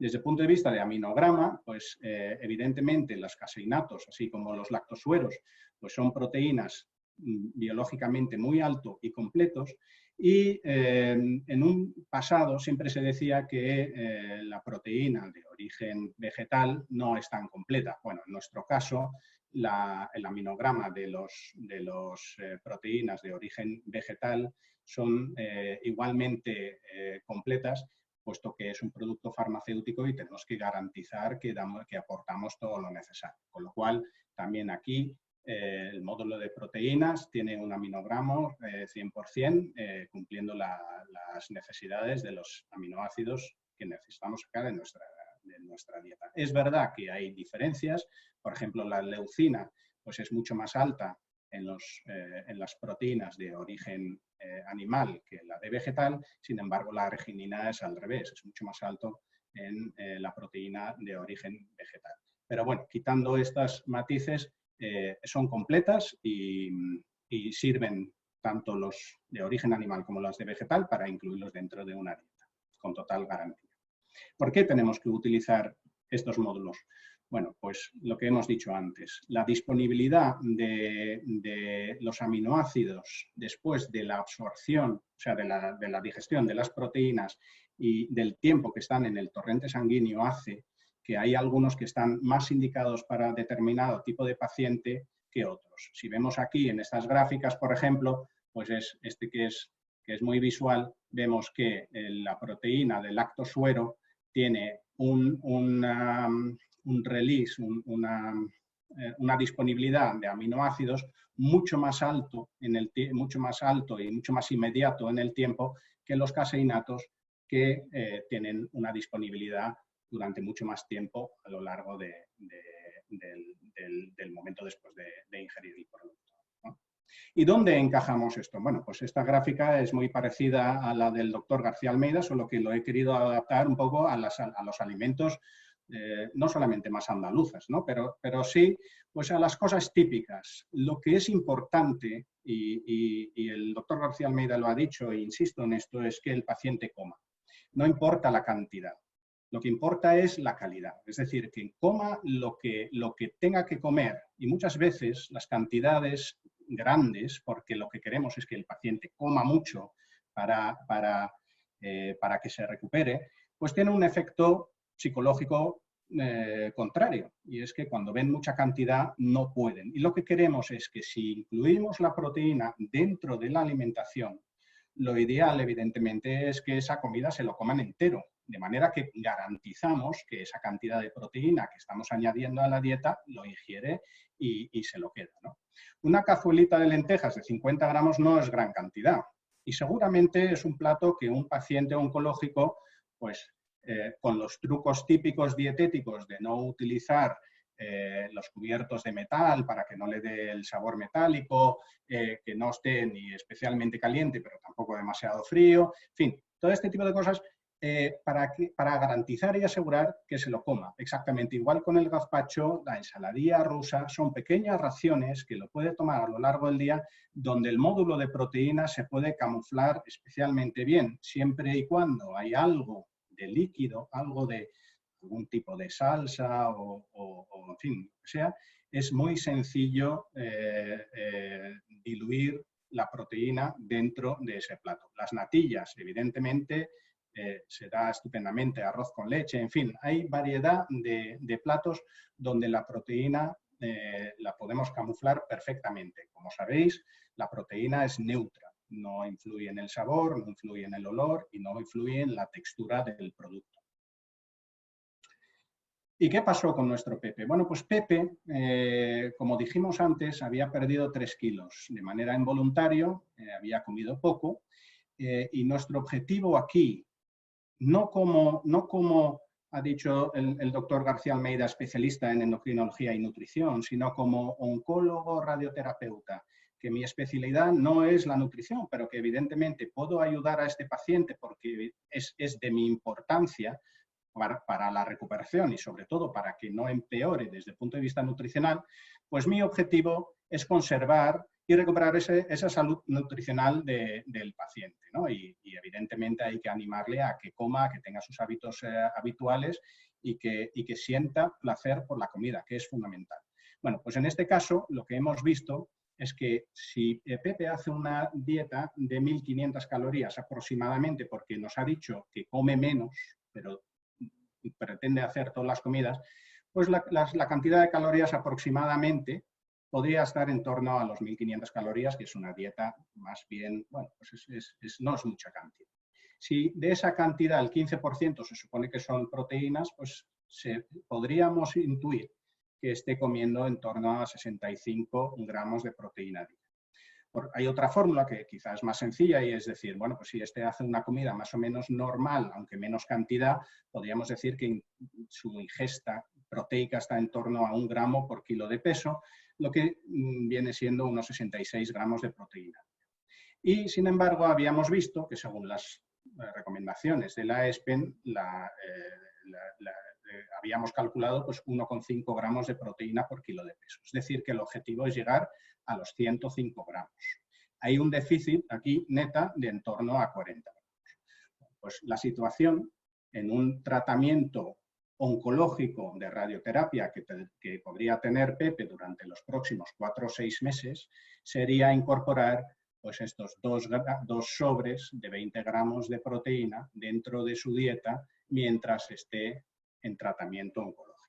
S3: Desde el punto de vista de aminograma, pues evidentemente los caseinatos, así como los lactosueros, pues son proteínas biológicamente muy alto y completos, y en un pasado siempre se decía que la proteína de origen vegetal no es tan completa. Bueno, en nuestro caso, el aminograma de los proteínas de origen vegetal son igualmente completas, puesto que es un producto farmacéutico y tenemos que garantizar que aportamos todo lo necesario. Con lo cual, también aquí el módulo de proteínas tiene un aminogramo 100%, cumpliendo las necesidades de los aminoácidos que necesitamos sacar de nuestra dieta. Es verdad que hay diferencias, por ejemplo, la leucina pues es mucho más alta en las proteínas de origen animal que la de vegetal, sin embargo la arginina es al revés, es mucho más alto en la proteína de origen vegetal. Pero bueno, quitando estos matices, son completas y sirven tanto los de origen animal como los de vegetal para incluirlos dentro de una dieta, con total garantía. ¿Por qué tenemos que utilizar estos módulos? Bueno, pues lo que hemos dicho antes, la disponibilidad de los aminoácidos después de la absorción, o sea, de la digestión de las proteínas y del tiempo que están en el torrente sanguíneo hace que hay algunos que están más indicados para determinado tipo de paciente que otros. Si vemos aquí en estas gráficas, por ejemplo, pues es este que es muy visual, vemos que la proteína del lactosuero tiene un release, una disponibilidad de aminoácidos mucho más alto y mucho más inmediato en el tiempo que los caseinatos, que tienen una disponibilidad durante mucho más tiempo a lo largo del momento después de ingerir el producto, ¿no? ¿Y dónde encajamos esto? Bueno, pues esta gráfica es muy parecida a la del doctor García Almeida, solo que lo he querido adaptar un poco a los alimentos, no solamente más andaluzas, ¿no? pero sí pues a las cosas típicas. Lo que es importante, y el doctor García Almeida lo ha dicho, e insisto en esto, es que el paciente coma. No importa la cantidad. Lo que importa es la calidad, es decir, que coma lo que tenga que comer, y muchas veces las cantidades grandes, porque lo que queremos es que el paciente coma mucho para que se recupere, pues tiene un efecto psicológico contrario, y es que cuando ven mucha cantidad no pueden. Y lo que queremos es que si incluimos la proteína dentro de la alimentación, lo ideal evidentemente es que esa comida se lo coman entero, de manera que garantizamos que esa cantidad de proteína que estamos añadiendo a la dieta lo ingiere y se lo queda, ¿no? Una cazuelita de lentejas de 50 gramos no es gran cantidad, y seguramente es un plato que un paciente oncológico, pues con los trucos típicos dietéticos de no utilizar los cubiertos de metal para que no le dé el sabor metálico, que no esté ni especialmente caliente pero tampoco demasiado frío, en fin, todo este tipo de cosas para garantizar y asegurar que se lo coma. Exactamente igual con el gazpacho, la ensaladilla rusa, son pequeñas raciones que lo puede tomar a lo largo del día, donde el módulo de proteínas se puede camuflar especialmente bien, siempre y cuando hay algo de líquido, algo de algún tipo de salsa o en fin, o sea, es muy sencillo diluir la proteína dentro de ese plato. Las natillas, evidentemente, se da estupendamente arroz con leche, en fin, hay variedad de platos donde la proteína la podemos camuflar perfectamente. Como sabéis, la proteína es neutra, no influye en el sabor, no influye en el olor y no influye en la textura del producto. ¿Y qué pasó con nuestro Pepe? Bueno, pues Pepe, como dijimos antes, había perdido 3 kilos de manera involuntaria, había comido poco, y nuestro objetivo aquí, no como ha dicho el doctor García Almeida, especialista en endocrinología y nutrición, sino como oncólogo radioterapeuta, que mi especialidad no es la nutrición, pero que evidentemente puedo ayudar a este paciente porque es de mi importancia para la recuperación y sobre todo para que no empeore desde el punto de vista nutricional, pues mi objetivo es conservar y recuperar esa salud nutricional del paciente, ¿no? Y evidentemente hay que animarle a que coma, a que tenga sus hábitos habituales y que sienta placer por la comida, que es fundamental. Bueno, pues en este caso lo que hemos visto es que si Pepe hace una dieta de 1.500 calorías aproximadamente, porque nos ha dicho que come menos, pero pretende hacer todas las comidas, pues la cantidad de calorías aproximadamente podría estar en torno a los 1.500 calorías, que es una dieta más bien, bueno, pues no es mucha cantidad. Si de esa cantidad el 15% se supone que son proteínas, pues podríamos intuir que esté comiendo en torno a 65 gramos de proteína diaria. Hay otra fórmula que quizás es más sencilla y es decir, bueno, pues si este hace una comida más o menos normal, aunque menos cantidad, podríamos decir que su ingesta proteica está en torno a 1 gramo por kilo de peso, lo que viene siendo unos 66 gramos de proteína. Y, sin embargo, habíamos visto que según las recomendaciones de la ESPEN, habíamos calculado pues 1,5 gramos de proteína por kilo de peso. Es decir, que el objetivo es llegar a los 105 gramos. Hay un déficit aquí neta de en torno a 40 gramos. Pues la situación en un tratamiento oncológico de radioterapia que podría tener Pepe durante los próximos 4 o 6 meses sería incorporar pues estos dos sobres de 20 gramos de proteína dentro de su dieta mientras esté en tratamiento oncológico.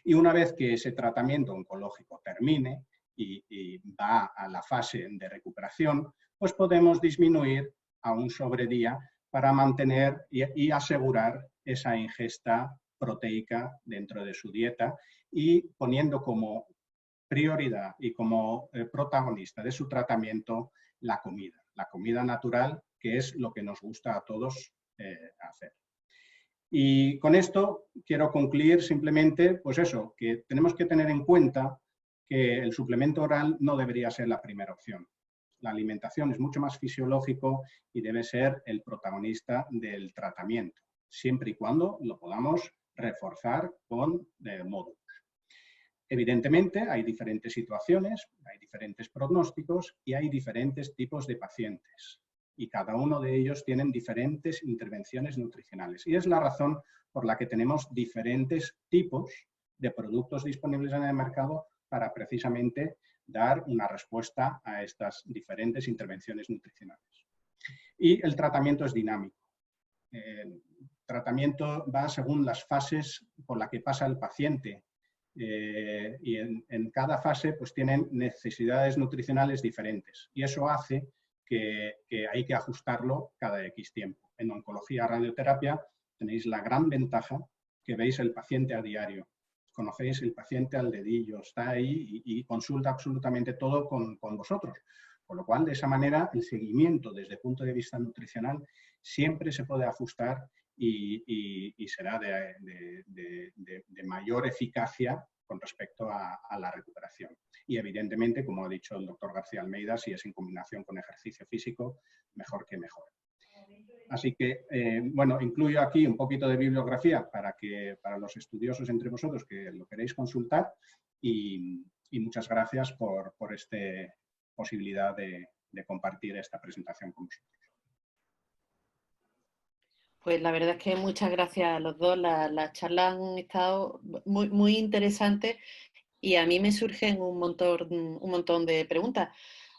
S3: Y una vez que ese tratamiento oncológico termine y va a la fase de recuperación, pues podemos disminuir a un sobre día para mantener y asegurar esa ingesta proteica dentro de su dieta y poniendo como prioridad y como protagonista de su tratamiento la comida natural, que es lo que nos gusta a todos hacer. Y con esto quiero concluir simplemente, pues eso, que tenemos que tener en cuenta que el suplemento oral no debería ser la primera opción. La alimentación es mucho más fisiológico y debe ser el protagonista del tratamiento, siempre y cuando lo podamos reforzar con módulos. Evidentemente, hay diferentes situaciones, hay diferentes pronósticos y hay diferentes tipos de pacientes. Y cada uno de ellos tienen diferentes intervenciones nutricionales. Y es la razón por la que tenemos diferentes tipos de productos disponibles en el mercado para precisamente dar una respuesta a estas diferentes intervenciones nutricionales. Y el tratamiento es dinámico. El tratamiento va según las fases por las que pasa el paciente. Y en cada fase pues tienen necesidades nutricionales diferentes y eso hace que hay que ajustarlo cada X tiempo. En oncología radioterapia tenéis la gran ventaja que veis el paciente a diario, conocéis el paciente al dedillo, está ahí y consulta absolutamente todo con vosotros, con lo cual de esa manera el seguimiento desde el punto de vista nutricional siempre se puede ajustar y será de mayor eficacia con respecto a la recuperación. Y evidentemente, como ha dicho el doctor García Almeida, si es en combinación con ejercicio físico, mejor que mejor. Así que, bueno, incluyo aquí un poquito de bibliografía para los estudiosos entre vosotros que lo queréis consultar y muchas gracias por esta posibilidad de compartir esta presentación con vosotros.
S1: Pues la verdad es que muchas gracias a los dos. Las charlas han estado muy, muy interesantes y a mí me surgen un montón de preguntas.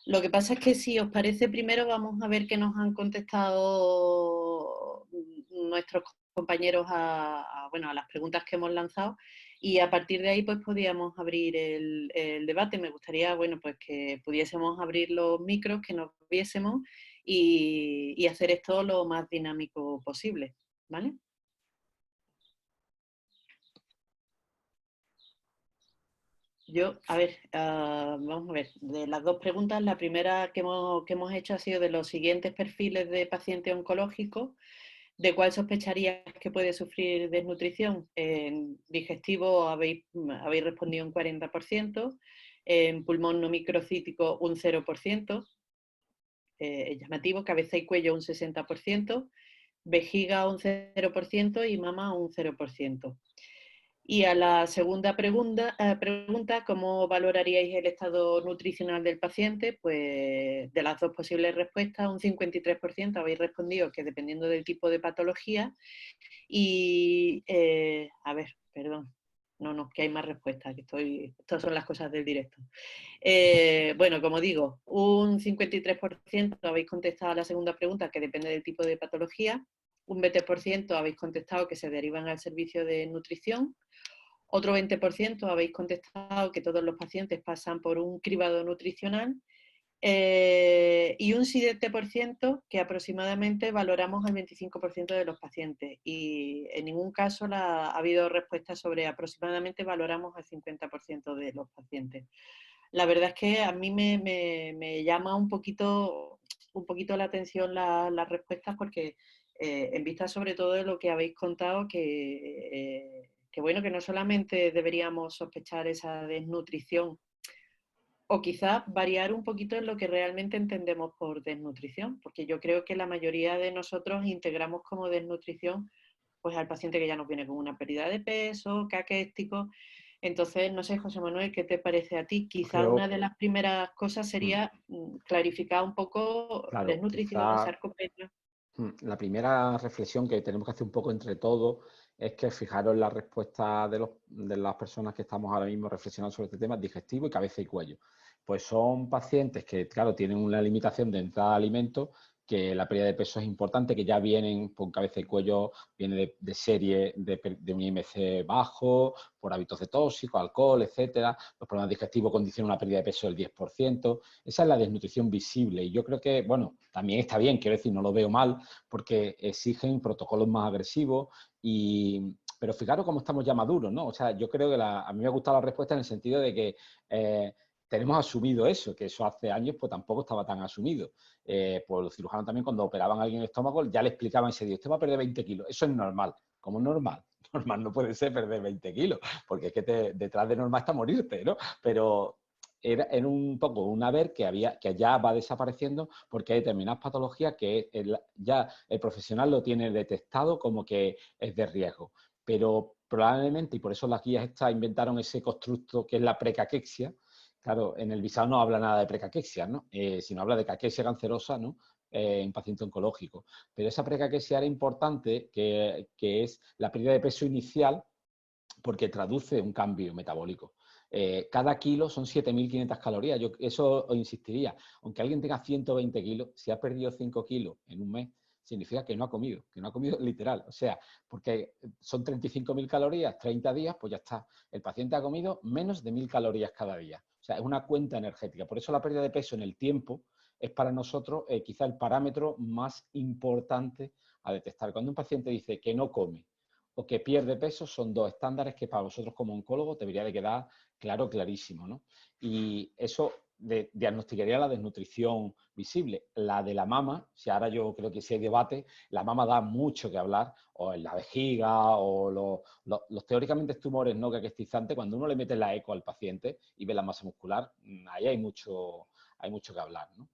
S1: Lo que pasa es que si os parece, primero vamos a ver qué nos han contestado nuestros compañeros a las preguntas que hemos lanzado y a partir de ahí pues podíamos abrir el debate. Me gustaría, bueno, pues que pudiésemos abrir los micros, que nos viésemos y hacer esto lo más dinámico posible, ¿vale? A ver, vamos a ver, de las dos preguntas, la primera que hemos hecho ha sido de los siguientes perfiles de paciente oncológico, ¿de cuál sospecharías que puede sufrir desnutrición? En digestivo habéis respondido un 40%, en pulmón no microcítico un 0%, es llamativo, cabeza y cuello un 60%, vejiga un 0% y mama un 0%. Y a la segunda pregunta, ¿cómo valoraríais el estado nutricional del paciente? Pues de las dos posibles respuestas, un 53% habéis respondido que dependiendo del tipo de patología y, a ver, perdón, no, que hay más respuestas, estas son las cosas del directo. Bueno, como digo, un 53% habéis contestado a la segunda pregunta, que depende del tipo de patología, un 20% habéis contestado que se derivan al servicio de nutrición, otro 20% habéis contestado que todos los pacientes pasan por un cribado nutricional y un 7% que aproximadamente valoramos al 25% de los pacientes y en ningún caso ha habido respuestas sobre aproximadamente valoramos al 50% de los pacientes. La verdad es que a mí me llama un poquito la atención las respuestas porque en vista sobre todo de lo que habéis contado que bueno, que no solamente deberíamos sospechar esa desnutrición o quizás variar un poquito en lo que realmente entendemos por desnutrición, porque yo creo que la mayoría de nosotros integramos como desnutrición pues al paciente que ya nos viene con una pérdida de peso, caquéstico. Entonces, no sé, José Manuel, ¿qué te parece a ti? Quizá una de las primeras cosas sería clarificar un poco
S2: Claro,
S1: desnutrición,
S2: quizá
S1: sarcopenia.
S2: la primera reflexión que tenemos que hacer un poco entre todos es que fijaros la respuesta de las personas que estamos ahora mismo reflexionando sobre este tema, digestivo y cabeza y cuello. Pues son pacientes que, claro, tienen una limitación de entrada de alimentos, que la pérdida de peso es importante, que ya vienen con cabeza y cuello, viene de serie de un IMC bajo, por hábitos cetóxicos, alcohol, etcétera. Los problemas digestivos condicionan una pérdida de peso del 10%. Esa es la desnutrición visible y yo creo que, bueno, también está bien, quiero decir, no lo veo mal, porque exigen protocolos más agresivos pero fijaros cómo estamos ya maduros, ¿no? O sea, yo creo que a mí me ha gustado la respuesta en el sentido de que tenemos asumido eso, que eso hace años pues tampoco estaba tan asumido. Pues los cirujanos también cuando operaban a alguien en el estómago ya le explicaban ese día, usted va a perder 20 kilos, eso es normal. ¿Cómo es normal? Normal no puede ser perder 20 kilos, porque es que detrás de normal está morirte, ¿no? Pero era un poco un haber que ya va desapareciendo porque hay determinadas patologías que ya el profesional lo tiene detectado como que es de riesgo. Pero probablemente, y por eso las guías estas inventaron ese constructo que es la precaquexia. Claro, en el visado no habla nada de precaquexia, ¿no? Sino habla de caquexia cancerosa, ¿no? En paciente oncológico. Pero esa precaquexia era importante, que es la pérdida de peso inicial, porque traduce un cambio metabólico. Cada kilo son 7.500 calorías. Yo eso os insistiría. Aunque alguien tenga 120 kilos, si ha perdido 5 kilos en un mes, significa que no ha comido literal. O sea, porque son 35.000 calorías, 30 días, pues ya está. El paciente ha comido menos de 1.000 calorías cada día. O sea, es una cuenta energética. Por eso la pérdida de peso en el tiempo es para nosotros quizá el parámetro más importante a detectar. Cuando un paciente dice que no come o que pierde peso, son dos estándares que para vosotros como oncólogo debería de quedar clarísimo, ¿no? Y eso diagnosticaría la desnutrición visible. La de la mama, si ahora yo creo que si hay debate, la mama da mucho que hablar, o en la vejiga, o los teóricamente tumores no caquestizantes, cuando uno le mete la eco al paciente y ve la masa muscular, ahí hay mucho que hablar, ¿no?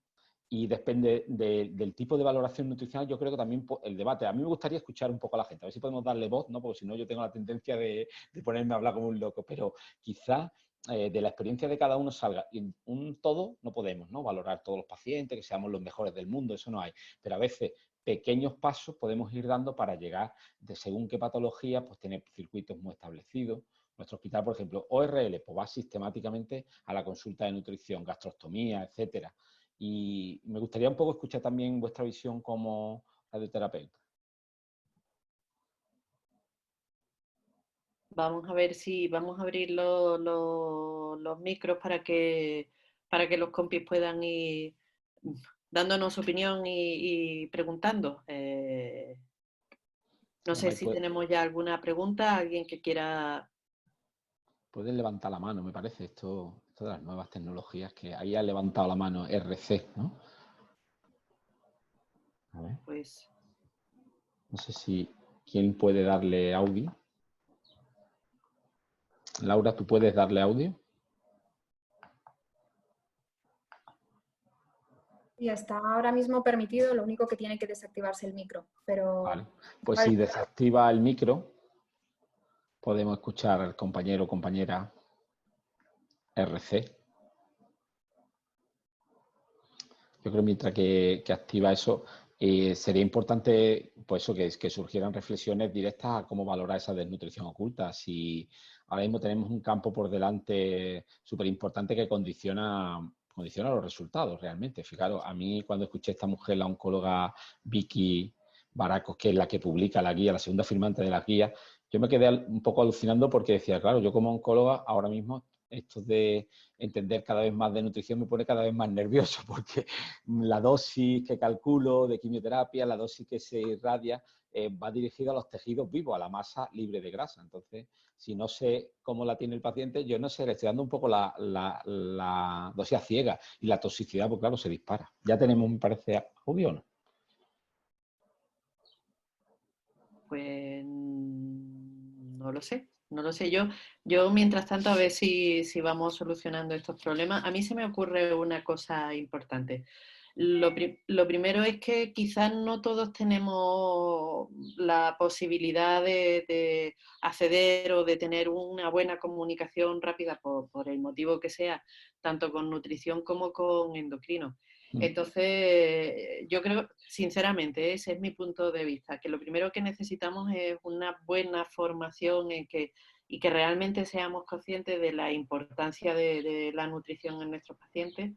S2: Y depende del tipo de valoración nutricional, yo creo que también el debate. A mí me gustaría escuchar un poco a la gente, a ver si podemos darle voz, ¿no? Porque si no yo tengo la tendencia de ponerme a hablar como un loco, pero quizá de la experiencia de cada uno salga. Y un todo no podemos, ¿no? Valorar todos los pacientes, que seamos los mejores del mundo, eso no hay. Pero a veces pequeños pasos podemos ir dando para llegar, según qué patología, pues tener circuitos muy establecidos. Nuestro hospital, por ejemplo, ORL, pues va sistemáticamente a la consulta de nutrición, gastrostomía, etcétera. Y me gustaría un poco escuchar también vuestra visión como radioterapeuta.
S1: Vamos a ver si vamos a abrir los micros para que los compis puedan ir dándonos su opinión y preguntando. No sé si tenemos ya alguna pregunta, alguien que quiera.
S2: Puedes levantar la mano, me parece, esto de las nuevas tecnologías, que ahí ha levantado la mano RC, ¿no? A ver.
S1: Pues.
S2: No sé si quién puede darle audio. Laura, ¿tú puedes darle audio?
S4: Y está ahora mismo permitido, lo único que tiene que desactivarse el micro. Pero
S2: vale. Pues si desactiva el micro, podemos escuchar al compañero o compañera RC. Yo creo que mientras que activa eso, sería importante pues eso, que surgieran reflexiones directas a cómo valorar esa desnutrición oculta. Si ahora mismo tenemos un campo por delante súper importante que condiciona los resultados realmente. Fijaros, a mí cuando escuché a esta mujer, la oncóloga Vicky Baracos, que es la que publica la guía, la segunda firmante de la guía, yo me quedé un poco alucinando porque decía, claro, yo como oncóloga ahora mismo esto de entender cada vez más de nutrición me pone cada vez más nervioso porque la dosis que calculo de quimioterapia, la dosis que se irradia, va dirigida a los tejidos vivos, a la masa libre de grasa. Entonces, si no sé cómo la tiene el paciente, yo no sé, le estoy dando un poco la dosis a ciega y la toxicidad, pues claro, se dispara. Ya tenemos, me parece, obvio, ¿no?
S1: Pues no lo sé. No lo sé. Yo mientras tanto, a ver si vamos solucionando estos problemas. A mí se me ocurre una cosa importante. Lo primero es que quizás no todos tenemos la posibilidad de acceder o de tener una buena comunicación rápida por el motivo que sea, tanto con nutrición como con endocrino. Entonces, yo creo, sinceramente, ese es mi punto de vista, que lo primero que necesitamos es una buena formación y que realmente seamos conscientes de la importancia de la nutrición en nuestros pacientes.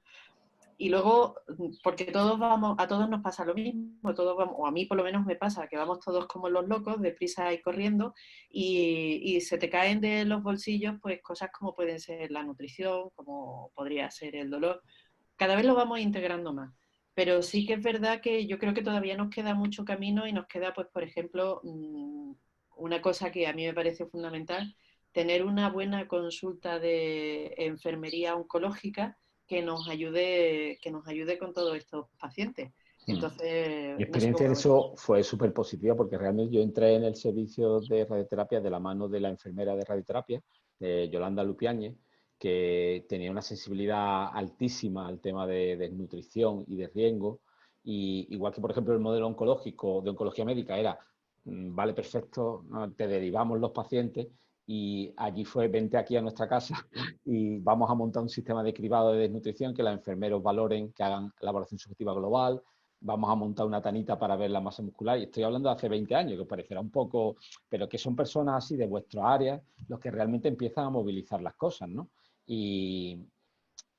S1: Y luego, porque a todos nos pasa lo mismo, todos vamos, o a mí por lo menos me pasa, que vamos todos como los locos, deprisa y corriendo, y se te caen de los bolsillos pues cosas como pueden ser la nutrición, como podría ser el dolor. Cada vez lo vamos integrando más. Pero sí que es verdad que yo creo que todavía nos queda mucho camino y nos queda, pues, por ejemplo, una cosa que a mí me parece fundamental, tener una buena consulta de enfermería oncológica que nos ayude con todos estos pacientes. Entonces,
S2: Mi
S1: no sé
S2: experiencia
S1: cómo
S2: en
S1: lo ves.
S2: eso fue súper positiva porque realmente yo entré en el servicio de radioterapia de la mano de la enfermera de radioterapia, de Yolanda Lupiáñez, que tenía una sensibilidad altísima al tema de desnutrición y de riesgo. Y igual que, por ejemplo, el modelo oncológico de oncología médica era, vale, perfecto, te derivamos los pacientes, y allí fue, vente aquí a nuestra casa y vamos a montar un sistema de cribado de desnutrición, que los enfermeros valoren, que hagan la evaluación subjetiva global, vamos a montar una tanita para ver la masa muscular. Y estoy hablando de hace 20 años, que os parecerá un poco, pero que son personas así de vuestro área los que realmente empiezan a movilizar las cosas, ¿no? Y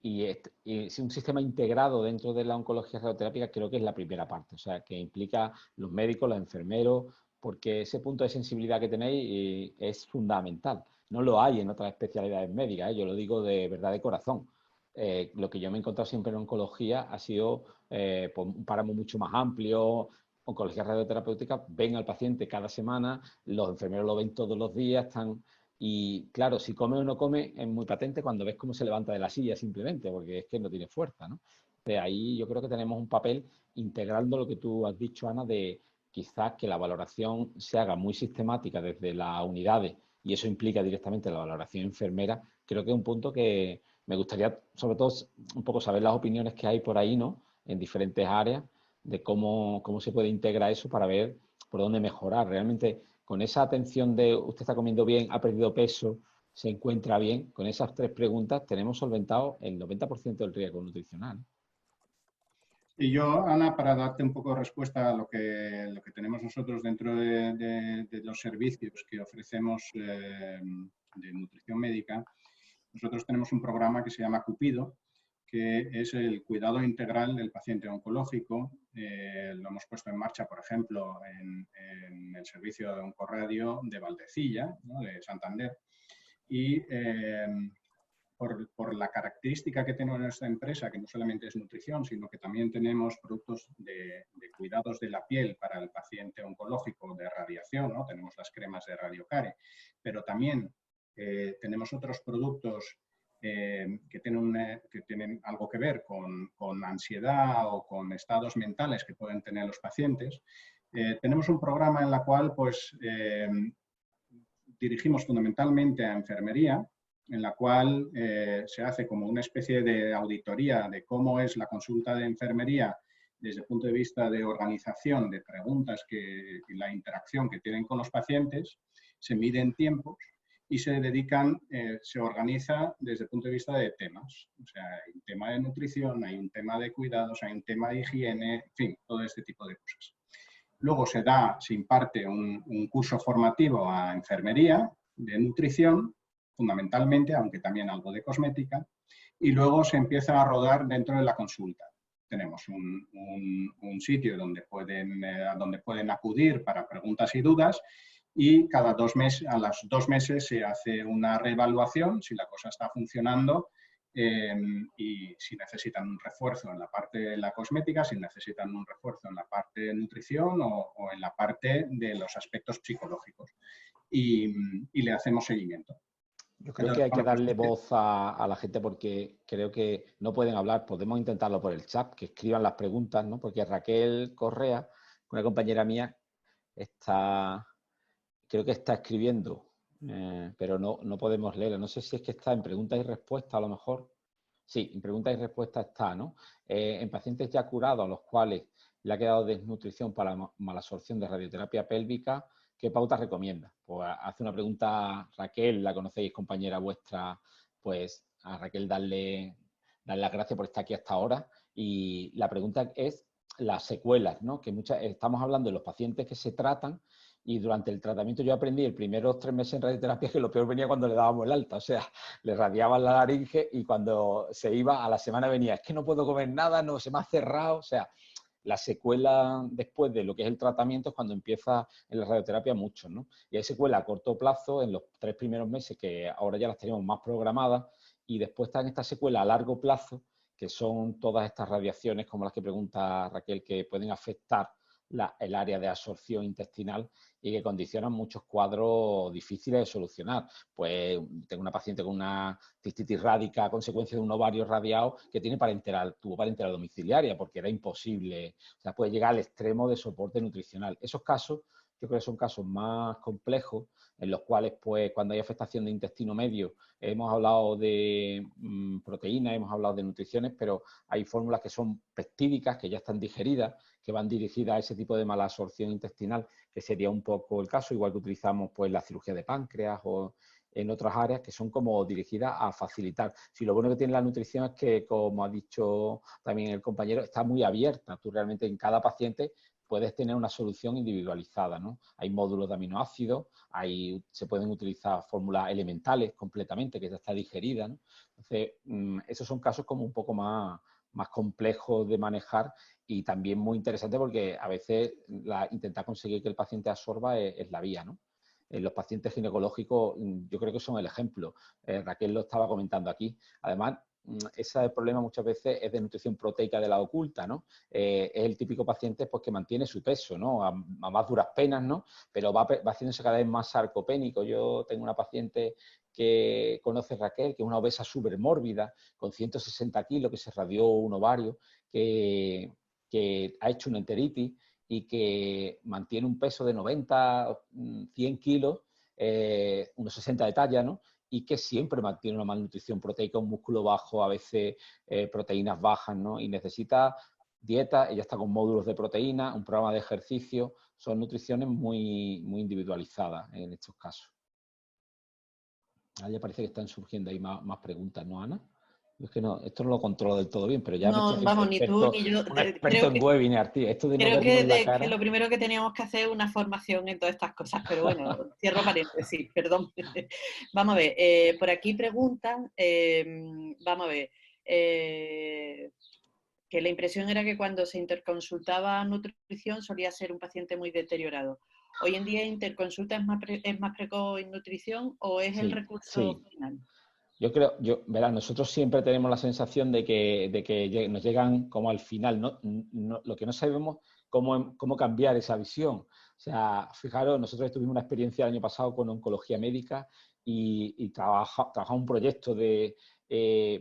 S2: si un sistema integrado dentro de la oncología radioterápica creo que es la primera parte, o sea, que implica los médicos, los enfermeros, porque ese punto de sensibilidad que tenéis es fundamental. No lo hay en otras especialidades médicas, yo lo digo de verdad de corazón. Lo que yo me he encontrado siempre en oncología ha sido pues, un páramo mucho más amplio. Oncología radioterapéutica, ven al paciente cada semana, los enfermeros lo ven todos los días, están... Y claro, si come o no come es muy patente cuando ves cómo se levanta de la silla simplemente, porque es que no tiene fuerza, ¿no? De ahí yo creo que tenemos un papel integrando lo que tú has dicho, Ana, de quizás que la valoración se haga muy sistemática desde las unidades, y eso implica directamente la valoración enfermera. Creo que es un punto que me gustaría, sobre todo, un poco saber las opiniones que hay por ahí, ¿no? En diferentes áreas, de cómo se puede integrar eso para ver por dónde mejorar. Realmente, con esa atención de usted está comiendo bien, ha perdido peso, se encuentra bien, con esas 3 preguntas tenemos solventado el 90% del riesgo nutricional.
S3: Y yo, Ana, para darte un poco de respuesta a lo que tenemos nosotros dentro de los servicios que ofrecemos de nutrición médica, nosotros tenemos un programa que se llama Cupido, que es el cuidado integral del paciente oncológico. Lo hemos puesto en marcha, por ejemplo, en el servicio de Oncorradio de Valdecilla, ¿no?, de Santander. Y por la característica que tenemos en nuestra empresa, que no solamente es nutrición, sino que también tenemos productos de cuidados de la piel para el paciente oncológico, de radiación, ¿no? Tenemos las cremas de Radiocare, pero también tenemos otros productos que tienen algo que ver con ansiedad o con estados mentales que pueden tener los pacientes. Tenemos un programa en el cual pues, dirigimos fundamentalmente a enfermería, en la cual se hace como una especie de auditoría de cómo es la consulta de enfermería desde el punto de vista de organización, de preguntas y la interacción que tienen con los pacientes, se miden tiempos y se organiza desde el punto de vista de temas. O sea, hay un tema de nutrición, hay un tema de cuidados, hay un tema de higiene, en fin, todo este tipo de cosas. Luego se imparte un curso formativo a enfermería de nutrición, fundamentalmente, aunque también algo de cosmética, y luego se empieza a rodar dentro de la consulta. Tenemos un sitio donde pueden acudir para preguntas y dudas, y a los 2 meses se hace una reevaluación si la cosa está funcionando y si necesitan un refuerzo en la parte de la cosmética, si necesitan un refuerzo en la parte de nutrición o en la parte de los aspectos psicológicos. Y le hacemos seguimiento.
S2: Yo creo que hay que darle voz a la gente, porque creo que no pueden hablar. Podemos intentarlo por el chat, que escriban las preguntas, ¿no? Porque Raquel Correa, una compañera mía, creo que está escribiendo, pero no podemos leerlo. No sé si es que está en preguntas y respuestas, a lo mejor. Sí, en pregunta y respuesta está, ¿no? En pacientes ya curados a los cuales le ha quedado desnutrición para la malabsorción de radioterapia pélvica, ¿qué pauta recomienda? Pues hace una pregunta Raquel, la conocéis, compañera vuestra, pues a Raquel darle las gracias por estar aquí hasta ahora. Y la pregunta es las secuelas, ¿no? Que estamos hablando de los pacientes que se tratan y durante el tratamiento yo aprendí el primeros 3 meses en radioterapia que lo peor venía cuando le dábamos el alta, o sea, le radiaban la laringe y cuando se iba a la semana venía, es que no puedo comer nada, no, se me ha cerrado, o sea, la secuela después de lo que es el tratamiento es cuando empieza en la radioterapia mucho, ¿no? Y hay secuelas a corto plazo en los 3 primeros meses que ahora ya las tenemos más programadas y después están estas secuelas a largo plazo que son todas estas radiaciones como las que pregunta Raquel que pueden afectar el área de absorción intestinal y que condicionan muchos cuadros difíciles de solucionar. Pues tengo una paciente con una cistitis rádica a consecuencia de un ovario radiado que tuvo parenteral domiciliaria porque era imposible. O sea, puede llegar al extremo de soporte nutricional. Esos casos, yo creo que son casos más complejos en los cuales, pues, cuando hay afectación de intestino medio, hemos hablado de proteínas, hemos hablado de nutriciones, pero hay fórmulas que son peptídicas, que ya están digeridas, que van dirigidas a ese tipo de mala absorción intestinal, que sería un poco el caso, igual que utilizamos pues la cirugía de páncreas o en otras áreas que son como dirigidas a facilitar. Si lo bueno que tiene la nutrición es que, como ha dicho también el compañero, está muy abierta. Tú realmente en cada paciente puedes tener una solución individualizada, ¿no? Hay módulos de aminoácidos, se pueden utilizar fórmulas elementales completamente, que ya está digerida, ¿no? Entonces, esos son casos como un poco más complejos de manejar y también muy interesante porque a veces intentar conseguir que el paciente absorba es la vía, ¿no? Los pacientes ginecológicos yo creo que son el ejemplo. Raquel lo estaba comentando aquí. Además, ese problema muchas veces es de nutrición proteica de la oculta, ¿no? Es el típico paciente pues, que mantiene su peso, ¿no? A más duras penas, ¿no? Pero va haciéndose cada vez más sarcopénico. Yo tengo una paciente que conoce Raquel, que es una obesa súper mórbida, con 160 kilos, que se radió un ovario, que ha hecho una enteritis y que mantiene un peso de 90, 100 kilos, unos 60 de talla, ¿no? Y que siempre mantiene una malnutrición proteica, un músculo bajo, a veces proteínas bajas, ¿no? Y necesita dieta, ella está con módulos de proteína, un programa de ejercicio, son nutriciones muy, muy individualizadas en estos casos. Ya parece que están surgiendo ahí más preguntas, ¿no, Ana? Es que no, esto no lo controlo del todo bien, pero ya
S1: no,
S2: me
S1: vamos, ni tú ni yo.
S2: un experto en webinar, tío. Esto de no
S1: Creo
S2: vernos la cara.
S1: que lo primero que teníamos que hacer es una formación en todas estas cosas, pero bueno, cierro paréntesis, perdón. Vamos a ver, por aquí preguntan, vamos a ver, que la impresión era que cuando se interconsultaba nutrición solía ser un paciente muy deteriorado. ¿Hoy en día interconsulta es más precoz en nutrición o es el recurso final?
S2: Yo creo, verá, nosotros siempre tenemos la sensación de que nos llegan como al final, lo que no sabemos cómo cambiar esa visión. O sea, fijaros, nosotros tuvimos una experiencia el año pasado con oncología médica y trabajamos un proyecto de,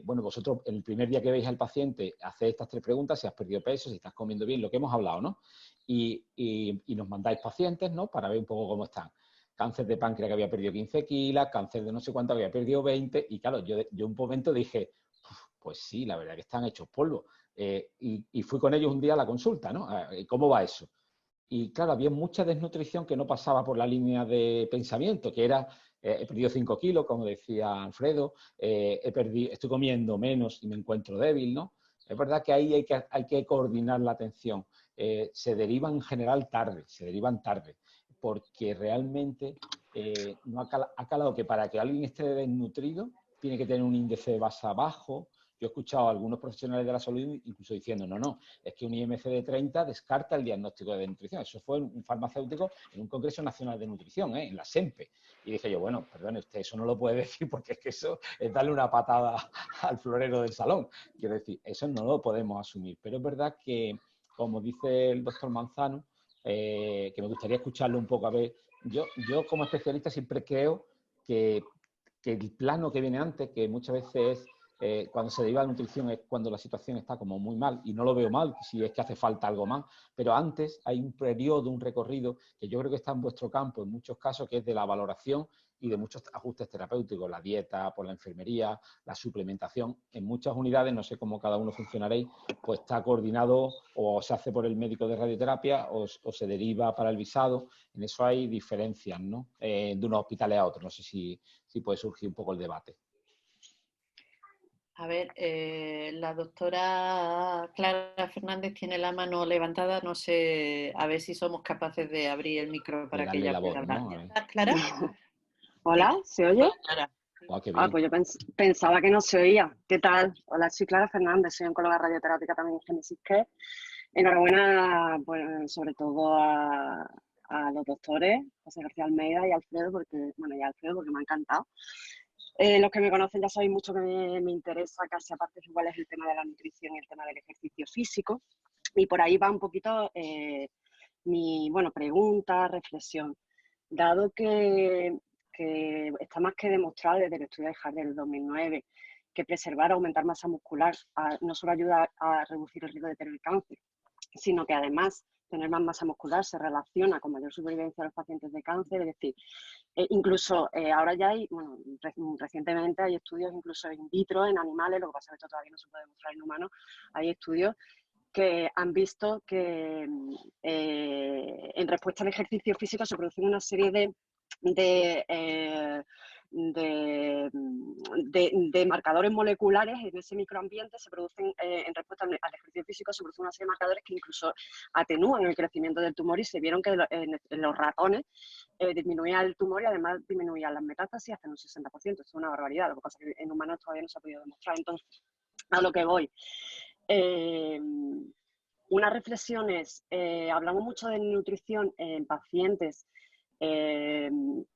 S2: bueno, vosotros el primer día que veis al paciente hacéis estas 3 preguntas, si has perdido peso, si estás comiendo bien, lo que hemos hablado, ¿no? Y nos mandáis pacientes, ¿no? Para ver un poco cómo están. Cáncer de páncreas que había perdido 15 kilos, cáncer de no sé cuánto que había perdido 20, y claro, yo un momento dije, pues sí, la verdad que están hechos polvo. Y fui con ellos un día a la consulta, ¿no? ¿Cómo va eso? Y claro, había mucha desnutrición que no pasaba por la línea de pensamiento, que era, he perdido 5 kilos, como decía Alfredo, estoy comiendo menos y me encuentro débil, ¿no? Es verdad que ahí hay que coordinar la atención. Se derivan en general tarde, porque realmente no ha calado que para que alguien esté desnutrido tiene que tener un índice de masa bajo. Yo he escuchado a algunos profesionales de la salud incluso diciendo, no, es que un IMC de 30 descarta el diagnóstico de desnutrición. Eso fue un farmacéutico en un Congreso Nacional de Nutrición, en la SEMPE. Y dije yo, bueno, perdone usted, eso no lo puede decir porque es que eso es darle una patada al florero del salón. Quiero decir, eso no lo podemos asumir. Pero es verdad que, como dice el doctor Manzano, que me gustaría escucharlo un poco. A ver, yo como especialista siempre creo que el plano que viene antes, que muchas veces es cuando se deriva de nutrición es cuando la situación está como muy mal, y no lo veo mal si es que hace falta algo más, pero antes hay un periodo, un recorrido que yo creo que está en vuestro campo en muchos casos, que es de la valoración y de muchos ajustes terapéuticos, la dieta, por la enfermería, la suplementación. En muchas unidades, no sé cómo cada uno funcionaréis, pues está coordinado o se hace por el médico de radioterapia o se deriva para el visado. En eso hay diferencias, ¿no? De unos hospitales a otros. No sé si puede surgir un poco el debate.
S1: A ver, la doctora Clara Fernández tiene la mano levantada, no sé, a ver si somos capaces de abrir el micro para que
S2: darle
S1: ella
S2: la voz,
S1: pueda hablar.
S2: ¿no?
S1: ¿Ya estás, Clara?
S5: Hola, ¿se oye?
S1: Hola, Clara.
S2: Oh, qué
S5: Ah,
S2: bien.
S5: pues yo pensaba que no se oía. ¿Qué tal? Hola, soy Clara Fernández, soy oncóloga radioterápica también en Génesis Care. Enhorabuena, pues, sobre todo a los doctores, José García Almeida y Alfredo, porque me ha encantado. Los que me conocen ya sabéis mucho que me interesa casi a partes iguales el tema de la nutrición y el tema del ejercicio físico. Y por ahí va un poquito mi pregunta, reflexión. Dado que está más que demostrado desde el estudio de Harvard del 2009 que preservar o aumentar masa muscular no solo ayuda a reducir el riesgo de tener cáncer, sino que además tener más masa muscular se relaciona con mayor supervivencia de los pacientes de cáncer, es decir, incluso ahora ya hay, recientemente hay estudios incluso in vitro en animales, lo que pasa es que esto todavía no se puede demostrar en humanos, hay estudios que han visto que en respuesta al ejercicio físico se producen una serie de marcadores moleculares en ese microambiente, se producen en respuesta al ejercicio físico, se producen una serie de marcadores que incluso atenúan el crecimiento del tumor, y se vieron que en los ratones disminuía el tumor y además disminuían las metástasis hasta en un 60%. Esto es una barbaridad, lo que pasa es que en humanos todavía no se ha podido demostrar. Entonces, a lo que voy. Unas reflexiones, hablamos mucho de nutrición en pacientes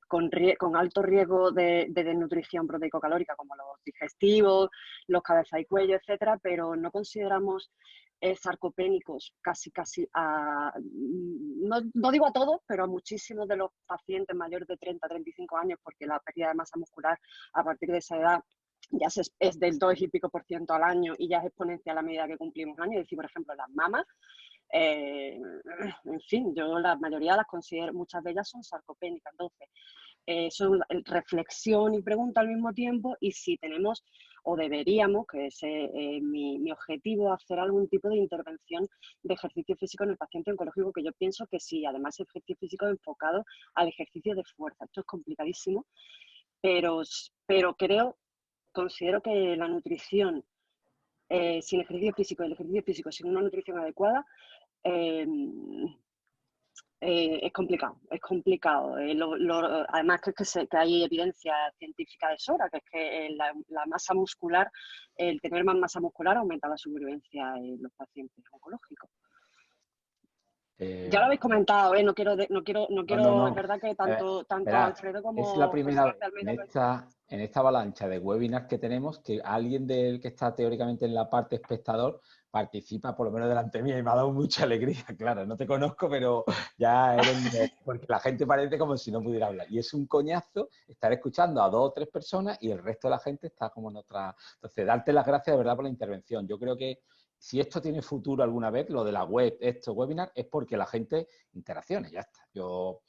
S5: con alto riesgo de desnutrición proteico-calórica, como los digestivos, los cabeza y cuello, etcétera, pero no consideramos sarcopénicos no digo a todos, pero a muchísimos de los pacientes mayores de 30-35 años, porque la pérdida de masa muscular a partir de esa edad ya es del 2 y pico por ciento al año y ya es exponencial a medida que cumplimos años. Es decir, por ejemplo, las mamas, en fin, yo la mayoría las considero, muchas de ellas son sarcopénicas. Entonces, son reflexión y pregunta al mismo tiempo, y si tenemos o deberíamos, que es mi objetivo, hacer algún tipo de intervención de ejercicio físico en el paciente oncológico, que yo pienso que sí, además el ejercicio físico enfocado al ejercicio de fuerza. Esto es complicadísimo, pero considero que la nutrición sin ejercicio físico y el ejercicio físico sin una nutrición adecuada es complicado, es complicado. Además que hay evidencia científica de sobra, que es que la masa muscular, el tener más masa muscular aumenta la supervivencia en los pacientes oncológicos. Ya lo habéis comentado, no quiero,
S2: No.
S5: Es verdad que tanto Alfredo como
S2: es la primera vez
S5: Almeida,
S2: en esta avalancha de webinars que tenemos que alguien del que está teóricamente en la parte espectador participa por lo menos delante mía, y me ha dado mucha alegría. Claro, no te conozco, pero ya eres porque la gente parece como si no pudiera hablar. Y es un coñazo estar escuchando a 2 o 3 personas y el resto de la gente está como en otra. Entonces, darte las gracias de verdad por la intervención. Yo creo que si esto tiene futuro alguna vez, lo de la web, estos webinars, es porque la gente interaccione, ya está. Yo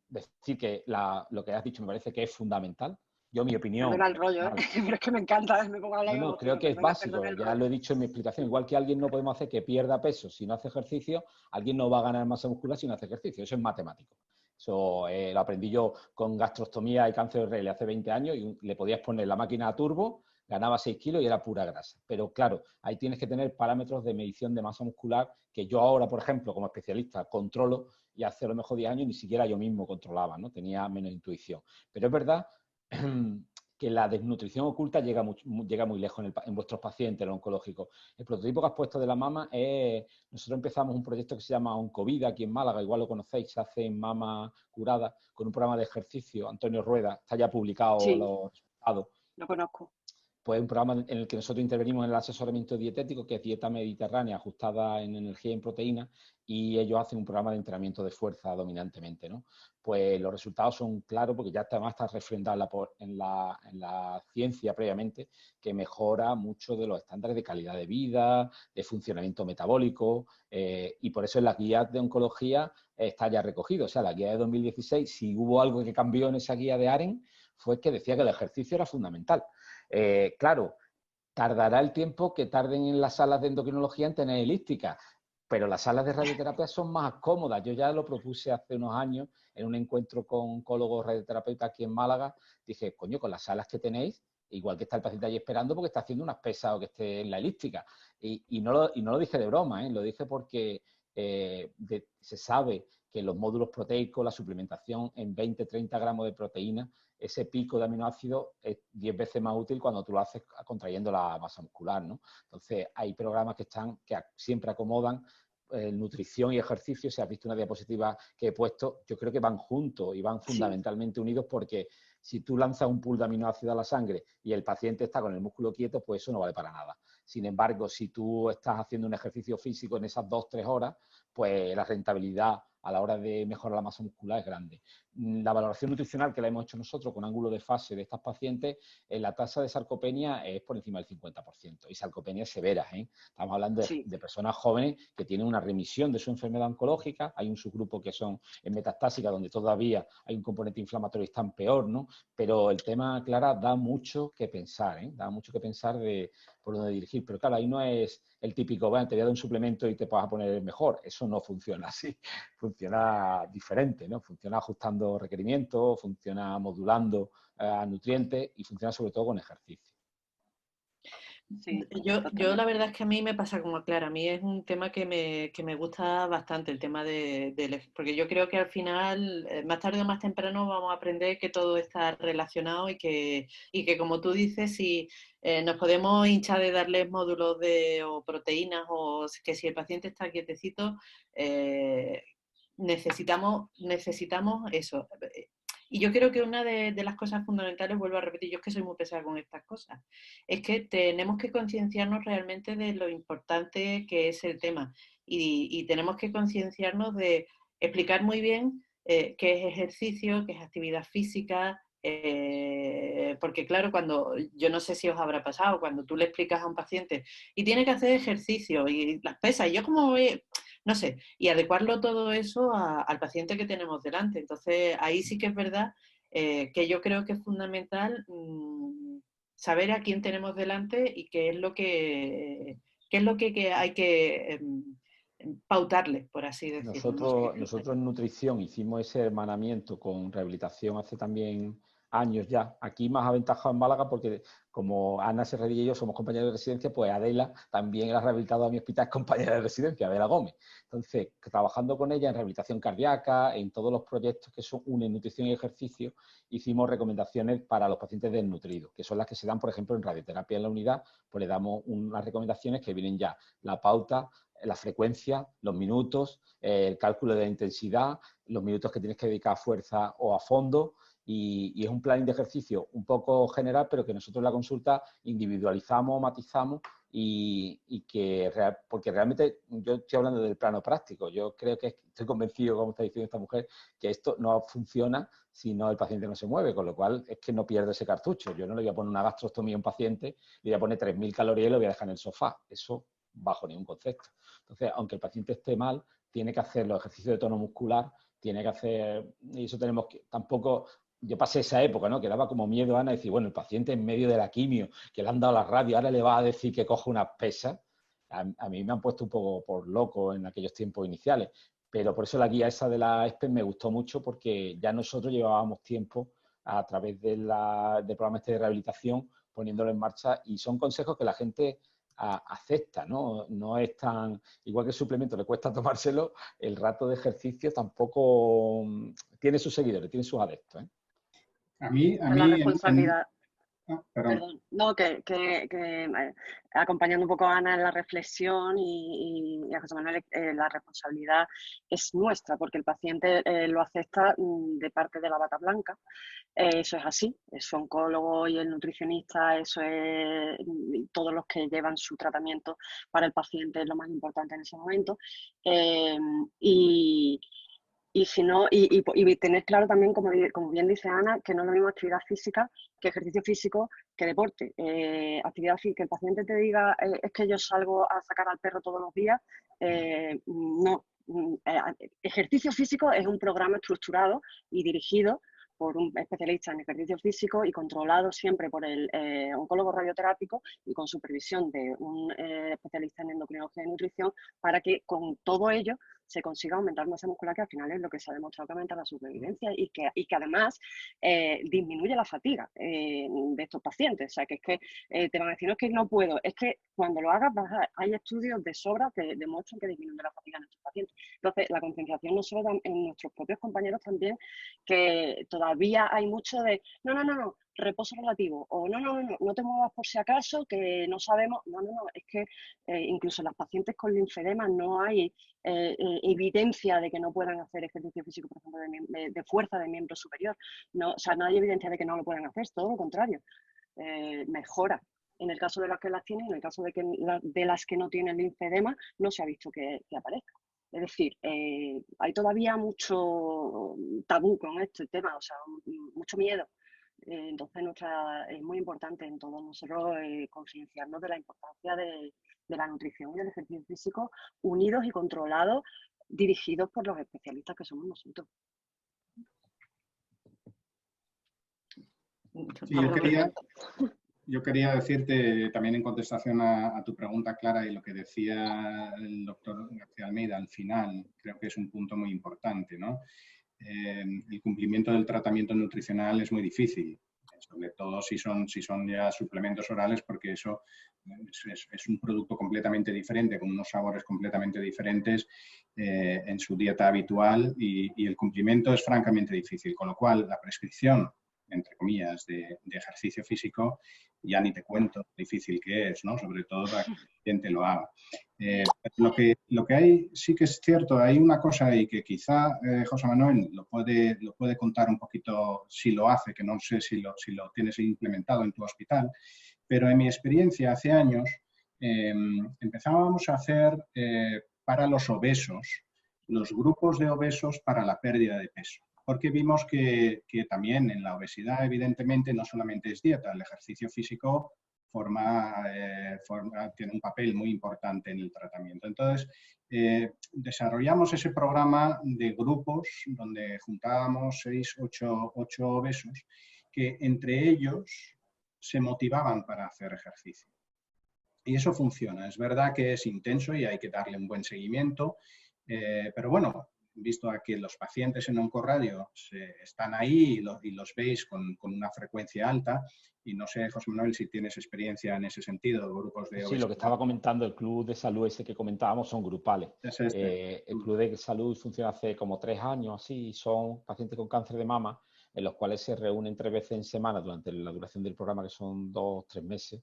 S2: decir que lo que has dicho me parece que es fundamental. Yo, mi opinión.
S5: Perdona el rollo, pero es que me encanta, me pongo a hablar.
S2: No, creo que es básico, ya lo he dicho en mi explicación. Igual que alguien no podemos hacer que pierda peso si no hace ejercicio, alguien no va a ganar masa muscular si no hace ejercicio. Eso es matemático. Eso lo aprendí yo con gastrostomía y cáncer de RL hace 20 años, y le podías poner la máquina a turbo, ganaba 6 kilos y era pura grasa. Pero claro, ahí tienes que tener parámetros de medición de masa muscular que yo ahora, por ejemplo, como especialista, controlo, y hace a lo mejor 10 años ni siquiera yo mismo controlaba, ¿no? Tenía menos intuición. Pero es verdad que la desnutrición oculta llega muy lejos en vuestros pacientes, los oncológicos. El prototipo que has puesto de la mama es... Nosotros empezamos un proyecto que se llama Oncovida, aquí en Málaga, igual lo conocéis, se hace en mama curada, con un programa de ejercicio. Antonio Rueda, está ya publicado
S5: Sí,
S2: los resultados.
S5: lo conozco.
S2: pues un programa en el que nosotros intervenimos en el asesoramiento dietético, que es dieta mediterránea ajustada en energía y en proteína, y ellos hacen un programa de entrenamiento de fuerza dominantemente, ¿no? Pues los resultados son claros porque ya además está refrendado en la ciencia previamente, que mejora mucho de los estándares de calidad de vida, de funcionamiento metabólico, y por eso en las guías de oncología está ya recogido. O sea, la guía de 2016, si hubo algo que cambió en esa guía de Aren, fue que decía que el ejercicio era fundamental. Claro, tardará el tiempo que tarden en las salas de endocrinología en tener elíptica, pero las salas de radioterapia son más cómodas. Yo ya lo propuse hace unos años en un encuentro con oncólogos radioterapeutas aquí en Málaga. Dije, coño, con las salas que tenéis, igual que está el paciente ahí esperando porque está haciendo unas pesas o que esté en la elíptica. Y no lo dije de broma, lo dije porque se sabe que los módulos proteicos, la suplementación en 20-30 gramos de proteína, ese pico de aminoácidos es 10 veces más útil cuando tú lo haces contrayendo la masa muscular, ¿no? Entonces, hay programas que siempre acomodan nutrición y ejercicio. Si has visto una diapositiva que he puesto, yo creo que van juntos y van fundamentalmente unidos, porque si tú lanzas un pool de aminoácidos a la sangre y el paciente está con el músculo quieto, pues eso no vale para nada. Sin embargo, si tú estás haciendo un ejercicio físico en esas 2-3 horas, pues la rentabilidad a la hora de mejorar la masa muscular es grande. La valoración nutricional que la hemos hecho nosotros con ángulo de fase de estas pacientes, la tasa de sarcopenia es por encima del 50%, y sarcopenia severa, ¿eh? Estamos hablando de personas jóvenes que tienen una remisión de su enfermedad oncológica. Hay un subgrupo que son en metastásica, donde todavía hay un componente inflamatorio y están peor, ¿no? Pero el tema, Clara, da mucho que pensar, da mucho que pensar de por dónde dirigir. Pero claro, ahí no es el típico, bueno, te voy a dar un suplemento y te vas a poner mejor. Eso no funciona así. Funciona diferente, ¿no? Funciona ajustando requerimientos, funciona modulando nutrientes y funciona sobre todo con ejercicio.
S5: Sí,
S1: yo la verdad es que a mí me pasa como a Clara. A mí es un tema que me gusta bastante, el tema porque yo creo que al final, más tarde o más temprano, vamos a aprender que todo está relacionado y que como tú dices, si nos podemos hinchar de darles módulos o proteínas, o que si el paciente está quietecito, necesitamos eso. Y yo creo que una de las cosas fundamentales, vuelvo a repetir, yo es que soy muy pesada con estas cosas, es que tenemos que concienciarnos realmente de lo importante que es el tema, y tenemos que concienciarnos de explicar muy bien qué es ejercicio, qué es actividad física, porque claro, yo no sé si os habrá pasado, cuando tú le explicas a un paciente y tiene que hacer ejercicio y las pesas, y yo como no sé, y adecuarlo todo eso al paciente que tenemos delante. Entonces, ahí sí que es verdad que yo creo que es fundamental saber a quién tenemos delante y qué es lo que hay que pautarle, por así decirlo.
S2: Nosotros en nutrición hicimos ese hermanamiento con rehabilitación hace también años ya. Aquí más aventajado en Málaga porque como Ana Serradilla y yo somos compañeros de residencia, pues Adela también la ha rehabilitado a mi hospital, es compañera de residencia, Adela Gómez. Entonces, trabajando con ella en rehabilitación cardíaca, en todos los proyectos que son unen nutrición y ejercicio, hicimos recomendaciones para los pacientes desnutridos, que son las que se dan, por ejemplo, en radioterapia en la unidad, pues le damos unas recomendaciones que vienen ya la pauta, la frecuencia, los minutos, el cálculo de la intensidad, los minutos que tienes que dedicar a fuerza o a fondo, y es un plan de ejercicio un poco general, pero que nosotros en la consulta individualizamos, matizamos, porque realmente yo estoy hablando del plano práctico. Yo creo que estoy convencido, como está diciendo esta mujer, que esto no funciona si no el paciente no se mueve, con lo cual es que no pierde ese cartucho. Yo no le voy a poner una gastrostomía a un paciente, le voy a poner 3.000 calorías y lo voy a dejar en el sofá. Eso bajo ningún concepto. Entonces, aunque el paciente esté mal, tiene que hacer los ejercicios de tono muscular, tiene que hacer, y eso tenemos que, tampoco, yo pasé esa época, ¿no? Que daba como miedo a Ana decir, bueno, el paciente en medio de la quimio, que le han dado la radio, ahora le va a decir que coja unas pesas. A mí me han puesto un poco por loco en aquellos tiempos iniciales, pero por eso la guía esa de la ESPEN me gustó mucho, porque ya nosotros llevábamos tiempo a través del programa este de rehabilitación poniéndolo en marcha, y son consejos que la gente acepta, ¿no? No es tan, igual que el suplemento le cuesta tomárselo, el rato de ejercicio tampoco tiene sus seguidores, tiene sus adeptos, ¿eh?
S3: A mí
S5: la responsabilidad. Perdón. No, acompañando un poco a Ana en la reflexión y a José Manuel, la responsabilidad es nuestra, porque el paciente lo acepta de parte de la bata blanca. Eso es así, su oncólogo y el nutricionista, eso es, todos los que llevan su tratamiento para el paciente es lo más importante en ese momento. Y si no, y tener claro también, como bien dice Ana, que no es lo mismo actividad física que ejercicio físico que deporte. Actividad física, que el paciente te diga es que yo salgo a sacar al perro todos los días, no. Ejercicio físico es un programa estructurado y dirigido por un especialista en ejercicio físico y controlado siempre por el oncólogo radioterápico y con supervisión de un especialista en endocrinología y nutrición, para que con todo ello se consiga aumentar masa muscular, que al final es lo que se ha demostrado que aumenta la supervivencia y que además disminuye la fatiga de estos pacientes. O sea, que es que te van a decir, no es que no puedo, es que cuando lo hagas, hay estudios de sobra que demuestran que disminuye la fatiga en estos pacientes. Entonces, la concienciación no solo en nuestros propios compañeros también, que todavía hay mucho de, no, reposo relativo, o no te muevas por si acaso, que no sabemos, no, es que incluso en las pacientes con linfedema no hay evidencia de que no puedan hacer ejercicio físico, por ejemplo, de fuerza de miembro superior. No, o sea, no hay evidencia de que no lo puedan hacer, todo lo contrario, mejora. En el caso de las que las tienen, en el caso de las que no tienen linfedema, no se ha visto que aparezca. Es decir, hay todavía mucho tabú con este tema, o sea, mucho miedo. Entonces, es muy importante en todos nosotros concienciarnos de la importancia de la nutrición y del ejercicio físico, unidos y controlados, dirigidos por los especialistas que somos nosotros.
S3: Sí, yo quería decirte también en contestación a tu pregunta, Clara, y lo que decía el doctor García Almeida al final, creo que es un punto muy importante, ¿no? El cumplimiento del tratamiento nutricional es muy difícil, sobre todo si son ya suplementos orales, porque eso es un producto completamente diferente, con unos sabores completamente diferentes en su dieta habitual, y el cumplimiento es francamente difícil, con lo cual la prescripción, entre comillas, de ejercicio físico, ya ni te cuento lo difícil que es, ¿no? Sobre todo para que el paciente lo haga. Lo que hay, sí que es cierto, hay una cosa ahí que quizá José Manuel lo puede contar un poquito si lo hace, que no sé si lo tienes implementado en tu hospital, pero en mi experiencia hace años empezábamos a hacer para los obesos, los grupos de obesos para la pérdida de peso. Porque vimos que también en la obesidad, evidentemente, no solamente es dieta, el ejercicio físico tiene un papel muy importante en el tratamiento. Entonces, desarrollamos ese programa de grupos donde juntábamos 6, 8 obesos que entre ellos se motivaban para hacer ejercicio. Y eso funciona. Es verdad que es intenso y hay que darle un buen seguimiento, pero bueno, visto a que los pacientes en Oncorradio están ahí y los veis con una frecuencia alta, y no sé, José Manuel, si tienes experiencia en ese sentido, grupos de obesidad.
S2: Sí, lo que estaba comentando, el club de salud ese que comentábamos son grupales. El club de salud funciona hace como 3 años, así, son pacientes con cáncer de mama, en los cuales se reúnen 3 veces en semana durante la duración del programa, que son 2 o 3 meses,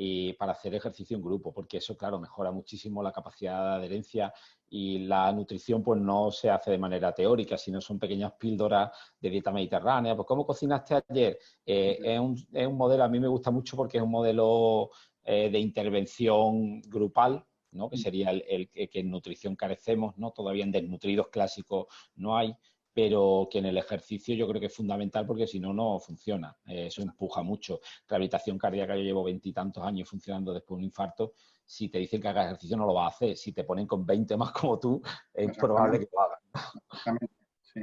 S2: y para hacer ejercicio en grupo, porque eso, claro, mejora muchísimo la capacidad de adherencia, y la nutrición pues no se hace de manera teórica, sino son pequeñas píldoras de dieta mediterránea. Pues, ¿cómo cocinaste ayer? Es un modelo, a mí me gusta mucho porque es un modelo de intervención grupal, ¿no? Que sería el que en nutrición carecemos, ¿no? Todavía en desnutridos clásicos no hay, pero que en el ejercicio yo creo que es fundamental, porque si no, no funciona. Eso empuja mucho. Rehabilitación cardíaca, yo llevo 20 y tantos años funcionando después de un infarto. Si te dicen que hagas ejercicio, no lo vas a hacer. Si te ponen con 20 más como tú, es probable que lo hagas.
S3: Exactamente, sí.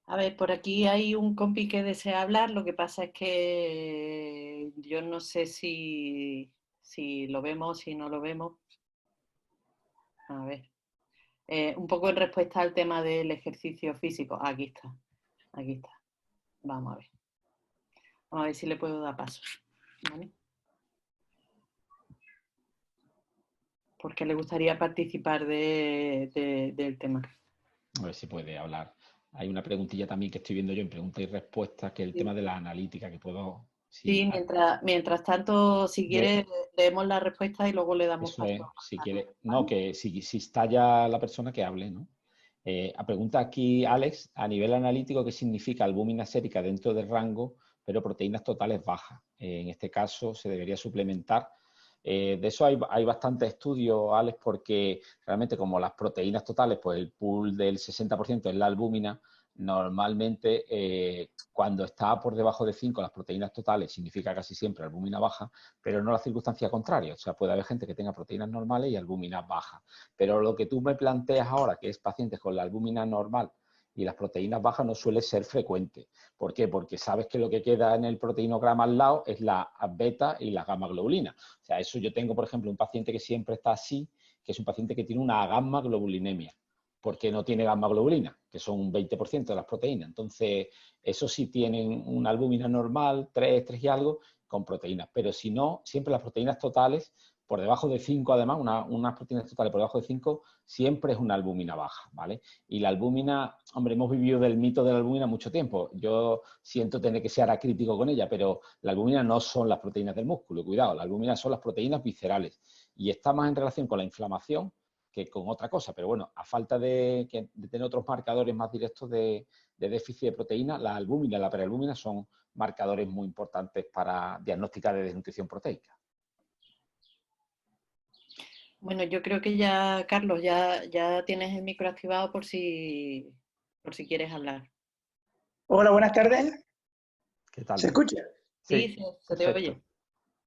S1: A ver, por aquí hay un compi que desea hablar, lo que pasa es que yo no sé si lo vemos, si no lo vemos. A ver, un poco en respuesta al tema del ejercicio físico. Aquí está. Vamos a ver. Vamos a ver si le puedo dar paso. ¿Vale? Porque le gustaría participar del tema.
S2: A ver si puede hablar. Hay una preguntilla también que estoy viendo yo en preguntas y respuestas, que es el tema de la analítica, que puedo...
S1: Sí, mientras tanto, si quieres, leemos la respuesta y luego le damos
S2: Eso
S1: paso
S2: es,
S1: a
S2: si
S1: Carlos,
S2: quiere,
S1: ¿vale?
S2: no, que si está ya la persona que hable, ¿no? A pregunta aquí, Alex, a nivel analítico, ¿qué significa albúmina sérica dentro del rango, pero proteínas totales bajas? En este caso, se debería suplementar. De eso hay bastantes estudios, Alex, porque realmente como las proteínas totales, pues el pool del 60% es la albúmina, normalmente cuando está por debajo de 5 las proteínas totales significa casi siempre albúmina baja, pero no la circunstancia contraria. O sea, puede haber gente que tenga proteínas normales y albúmina baja. Pero lo que tú me planteas ahora, que es pacientes con la albúmina normal y las proteínas bajas, no suele ser frecuente. ¿Por qué? Porque sabes que lo que queda en el proteinograma al lado es la beta y la gamma globulina. O sea, eso yo tengo, por ejemplo, un paciente que siempre está así, que es un paciente que tiene una gamma globulinemia, porque no tiene gamma globulina, que son un 20% de las proteínas. Entonces, eso sí tienen una albúmina normal, 3 y algo, con proteínas. Pero si no, siempre las proteínas totales, por debajo de 5, además, unas proteínas totales por debajo de 5, siempre es una albúmina baja, ¿vale? Y la albúmina, hombre, hemos vivido del mito de la albúmina mucho tiempo. Yo siento tener que ser acrítico con ella, pero la albúmina no son las proteínas del músculo, cuidado, la albúmina son las proteínas viscerales. Y está más en relación con la inflamación que con otra cosa, pero bueno, a falta de tener otros marcadores más directos de déficit de proteína, la albúmina y la prealbúmina son marcadores muy importantes para diagnosticar de desnutrición proteica.
S1: Bueno, yo creo que ya, Carlos, ya tienes el micro activado por si quieres hablar.
S6: Hola, buenas tardes.
S2: ¿Qué tal?
S6: ¿Se escucha?
S1: Sí, se te oye.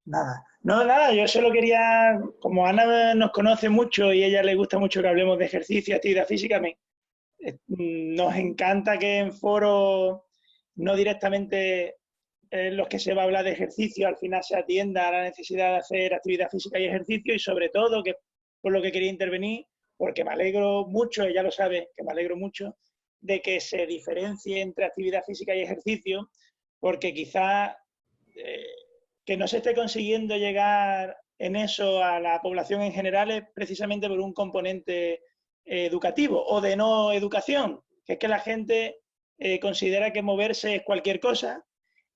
S6: Nada. No, nada, yo solo quería, como Ana nos conoce mucho y a ella le gusta mucho que hablemos de ejercicio, actividad física, nos encanta que en foros no directamente los que se va a hablar de ejercicio al final se atienda a la necesidad de hacer actividad física y ejercicio, y sobre todo, que por lo que quería intervenir, porque me alegro mucho, ella lo sabe, que me alegro mucho de que se diferencie entre actividad física y ejercicio, porque quizás que no se esté consiguiendo llegar en eso a la población en general es precisamente por un componente educativo o de no educación, que es que la gente considera que moverse es cualquier cosa,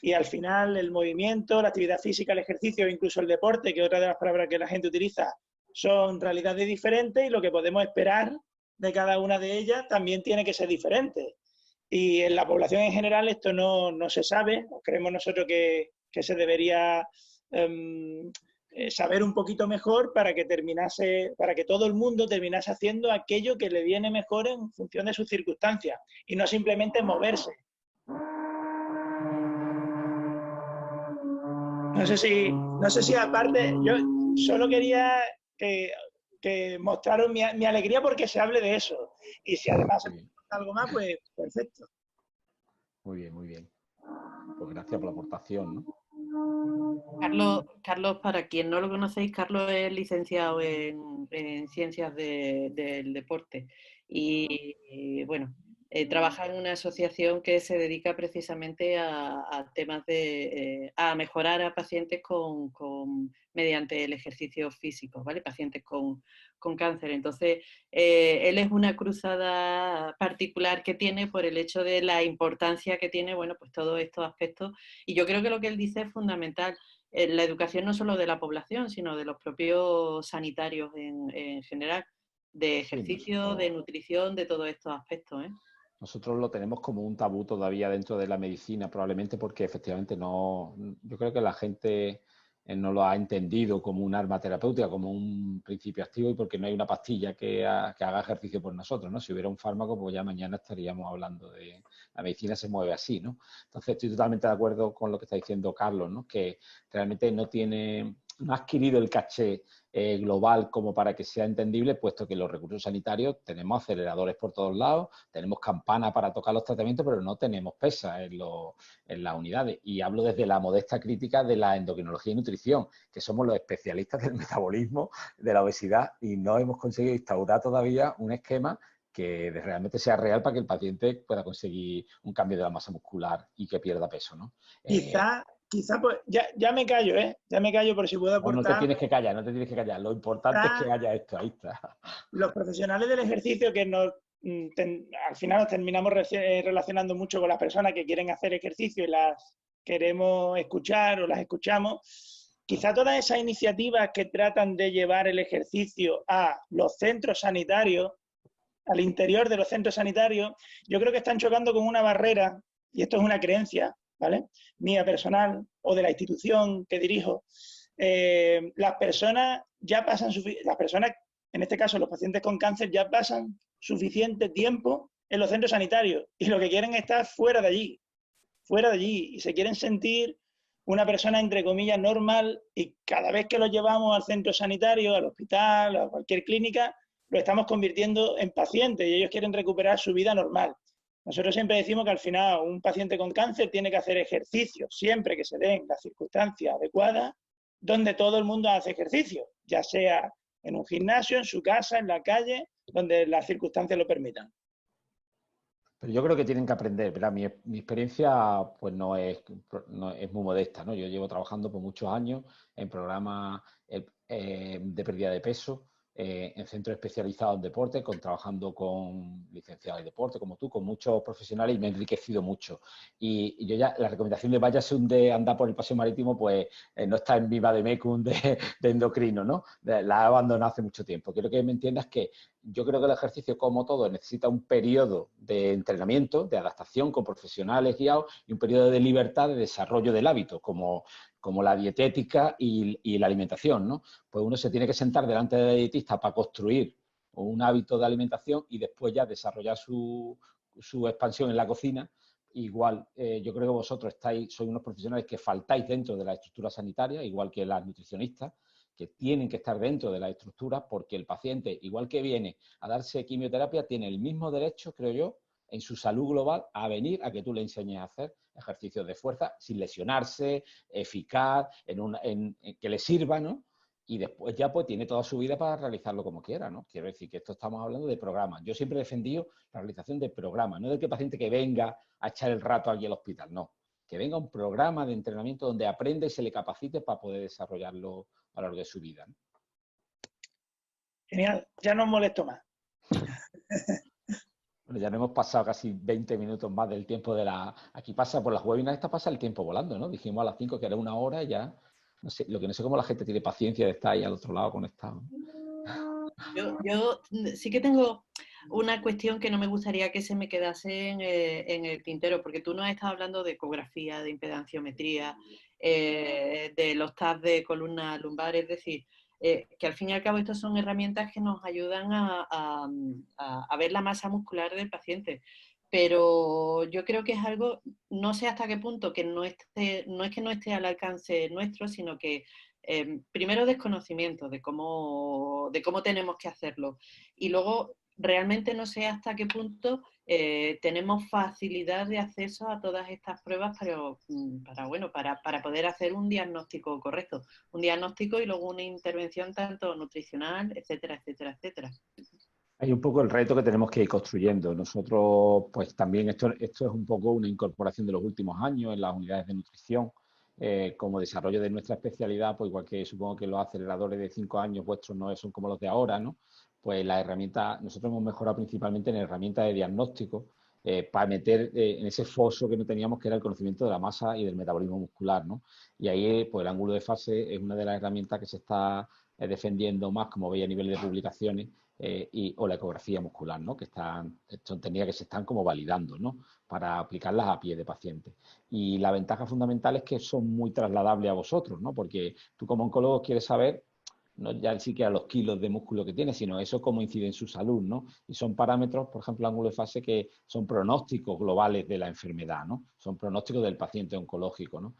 S6: y al final el movimiento, la actividad física, el ejercicio, incluso el deporte, que es otra de las palabras que la gente utiliza, son realidades diferentes, y lo que podemos esperar de cada una de ellas también tiene que ser diferente. Y en la población en general esto no se sabe, o creemos nosotros que se debería saber un poquito mejor para que todo el mundo terminase haciendo aquello que le viene mejor en función de sus circunstancias, y no simplemente moverse. No sé si aparte, yo solo quería que mostraron mi alegría porque se hable de eso. Y si además se puede contar algo más, pues perfecto.
S2: Muy bien, muy bien. Pues gracias por la aportación, ¿no?
S1: Carlos, para quien no lo conocéis, Carlos es licenciado en Ciencias del Deporte y bueno, trabaja en una asociación que se dedica precisamente a temas a mejorar a pacientes mediante el ejercicio físico, ¿vale? Pacientes con cáncer. Entonces, él es una cruzada particular que tiene por el hecho de la importancia que tiene, bueno, pues todos estos aspectos, y yo creo que lo que él dice es fundamental. La educación no solo de la población, sino de los propios sanitarios en general, de ejercicio,
S2: sí,
S1: de nutrición, de todos estos aspectos, ¿eh?
S2: Nosotros lo tenemos como un tabú todavía dentro de la medicina, probablemente porque efectivamente yo creo que la gente no lo ha entendido como un arma terapéutica, como un principio activo, y porque no hay una pastilla que haga ejercicio por nosotros, ¿no? Si hubiera un fármaco, pues ya mañana estaríamos hablando de... La medicina se mueve así, ¿no? Entonces estoy totalmente de acuerdo con lo que está diciendo Carlos, ¿no? Que realmente no ha adquirido el caché global como para que sea entendible, puesto que los recursos sanitarios tenemos aceleradores por todos lados, tenemos campana para tocar los tratamientos, pero no tenemos pesas en las unidades. Y hablo desde la modesta crítica de la endocrinología y nutrición, que somos los especialistas del metabolismo, de la obesidad, y no hemos conseguido instaurar todavía un esquema que realmente sea real para que el paciente pueda conseguir un cambio de la masa muscular y que pierda peso, ¿no?
S6: Quizá pues, ya me callo, ¿eh? Ya me callo por si puedo aportar.
S2: No te tienes que callar, no te tienes que callar. Lo importante es que haya esto, ahí está.
S6: Los profesionales del ejercicio que nos al final nos terminamos relacionando mucho con las personas que quieren hacer ejercicio y las queremos escuchar o las escuchamos. Quizá todas esas iniciativas que tratan de llevar el ejercicio a los centros sanitarios, al interior de los centros sanitarios, yo creo que están chocando con una barrera, y esto es una creencia, ¿vale?, mía personal o de la institución que dirijo. Las personas, en este caso los pacientes con cáncer, ya pasan suficiente tiempo en los centros sanitarios y lo que quieren es estar fuera de allí, y se quieren sentir una persona, entre comillas, normal, y cada vez que los llevamos al centro sanitario, al hospital, a cualquier clínica, lo estamos convirtiendo en pacientes y ellos quieren recuperar su vida normal. Nosotros siempre decimos que al final un paciente con cáncer tiene que hacer ejercicio, siempre que se den las circunstancias adecuadas, donde todo el mundo hace ejercicio, ya sea en un gimnasio, en su casa, en la calle, donde las circunstancias lo permitan.
S2: Pero yo creo que tienen que aprender, ¿verdad? Mi experiencia pues no es muy modesta, ¿no? Yo llevo trabajando por muchos años en programas de pérdida de peso, en centros especializados en deporte, trabajando con licenciados de deporte como tú, con muchos profesionales, y me he enriquecido mucho. Y yo ya, la recomendación de váyase un de andar por el paseo marítimo, pues no está en mi vademecum de endocrino, ¿no? La he abandonado hace mucho tiempo. Quiero que me entiendas que yo creo que el ejercicio, como todo, necesita un periodo de entrenamiento, de adaptación con profesionales guiados, y un periodo de libertad, de desarrollo del hábito, como la dietética y la alimentación, ¿no? Pues uno se tiene que sentar delante del dietista para construir un hábito de alimentación y después ya desarrollar su expansión en la cocina. Igual, yo creo que vosotros sois unos profesionales que faltáis dentro de la estructura sanitaria, igual que las nutricionistas, que tienen que estar dentro de la estructura, porque el paciente, igual que viene a darse quimioterapia, tiene el mismo derecho, creo yo, en su salud global, a venir a que tú le enseñes a hacer ejercicios de fuerza sin lesionarse, eficaz, que le sirva, ¿no? Y después ya pues tiene toda su vida para realizarlo como quiera, ¿no? Quiero decir que esto estamos hablando de programas. Yo siempre he defendido la realización de programas, no de que el paciente que venga a echar el rato aquí al hospital, no. Que venga un programa de entrenamiento donde aprenda y se le capacite para poder desarrollarlo a lo largo de su vida, ¿no?
S6: Genial, ya no os molesto más.
S2: Bueno, ya no hemos pasado casi 20 minutos más del tiempo de la... Aquí pasa, por las webinars esta pasa el tiempo volando, ¿no? Dijimos a las 5 que era 1 hora y ya... No sé, lo que no sé cómo la gente tiene paciencia de estar ahí al otro lado conectado.
S1: Yo sí que tengo una cuestión que no me gustaría que se me quedase en el tintero, porque tú nos has estado hablando de ecografía, de impedanciometría, de los tabs de columna lumbar, es decir, que al fin y al cabo estas son herramientas que nos ayudan a ver la masa muscular del paciente. Pero yo creo que es algo, no sé hasta qué punto, que no es que no esté al alcance nuestro, sino que primero desconocimiento de cómo tenemos que hacerlo. Y luego realmente no sé hasta qué punto tenemos facilidad de acceso a todas estas pruebas para poder hacer un diagnóstico correcto. Un diagnóstico y luego una intervención tanto nutricional, etcétera, etcétera, etcétera.
S2: Hay un poco el reto que tenemos que ir construyendo. Nosotros, pues también esto es un poco una incorporación de los últimos años en las unidades de nutrición, como desarrollo de nuestra especialidad, pues igual que supongo que los aceleradores de 5 años vuestros no son como los de ahora, ¿no? Pues las herramientas, nosotros hemos mejorado principalmente en herramientas de diagnóstico, para meter en ese foso que no teníamos, que era el conocimiento de la masa y del metabolismo muscular, ¿no? Y ahí, pues el ángulo de fase es una de las herramientas que se está defendiendo más, como veis a nivel de publicaciones, o la ecografía muscular, ¿no? Que son técnicas que se están como validando, ¿no? Para aplicarlas a pie de paciente. Y la ventaja fundamental es que son muy trasladables a vosotros, ¿no? Porque tú como oncólogo quieres saber, no ya siquiera los kilos de músculo que tiene, sino eso cómo incide en su salud, ¿no? Y son parámetros, por ejemplo, ángulo de fase, que son pronósticos globales de la enfermedad, ¿no? Son pronósticos del paciente oncológico, ¿no?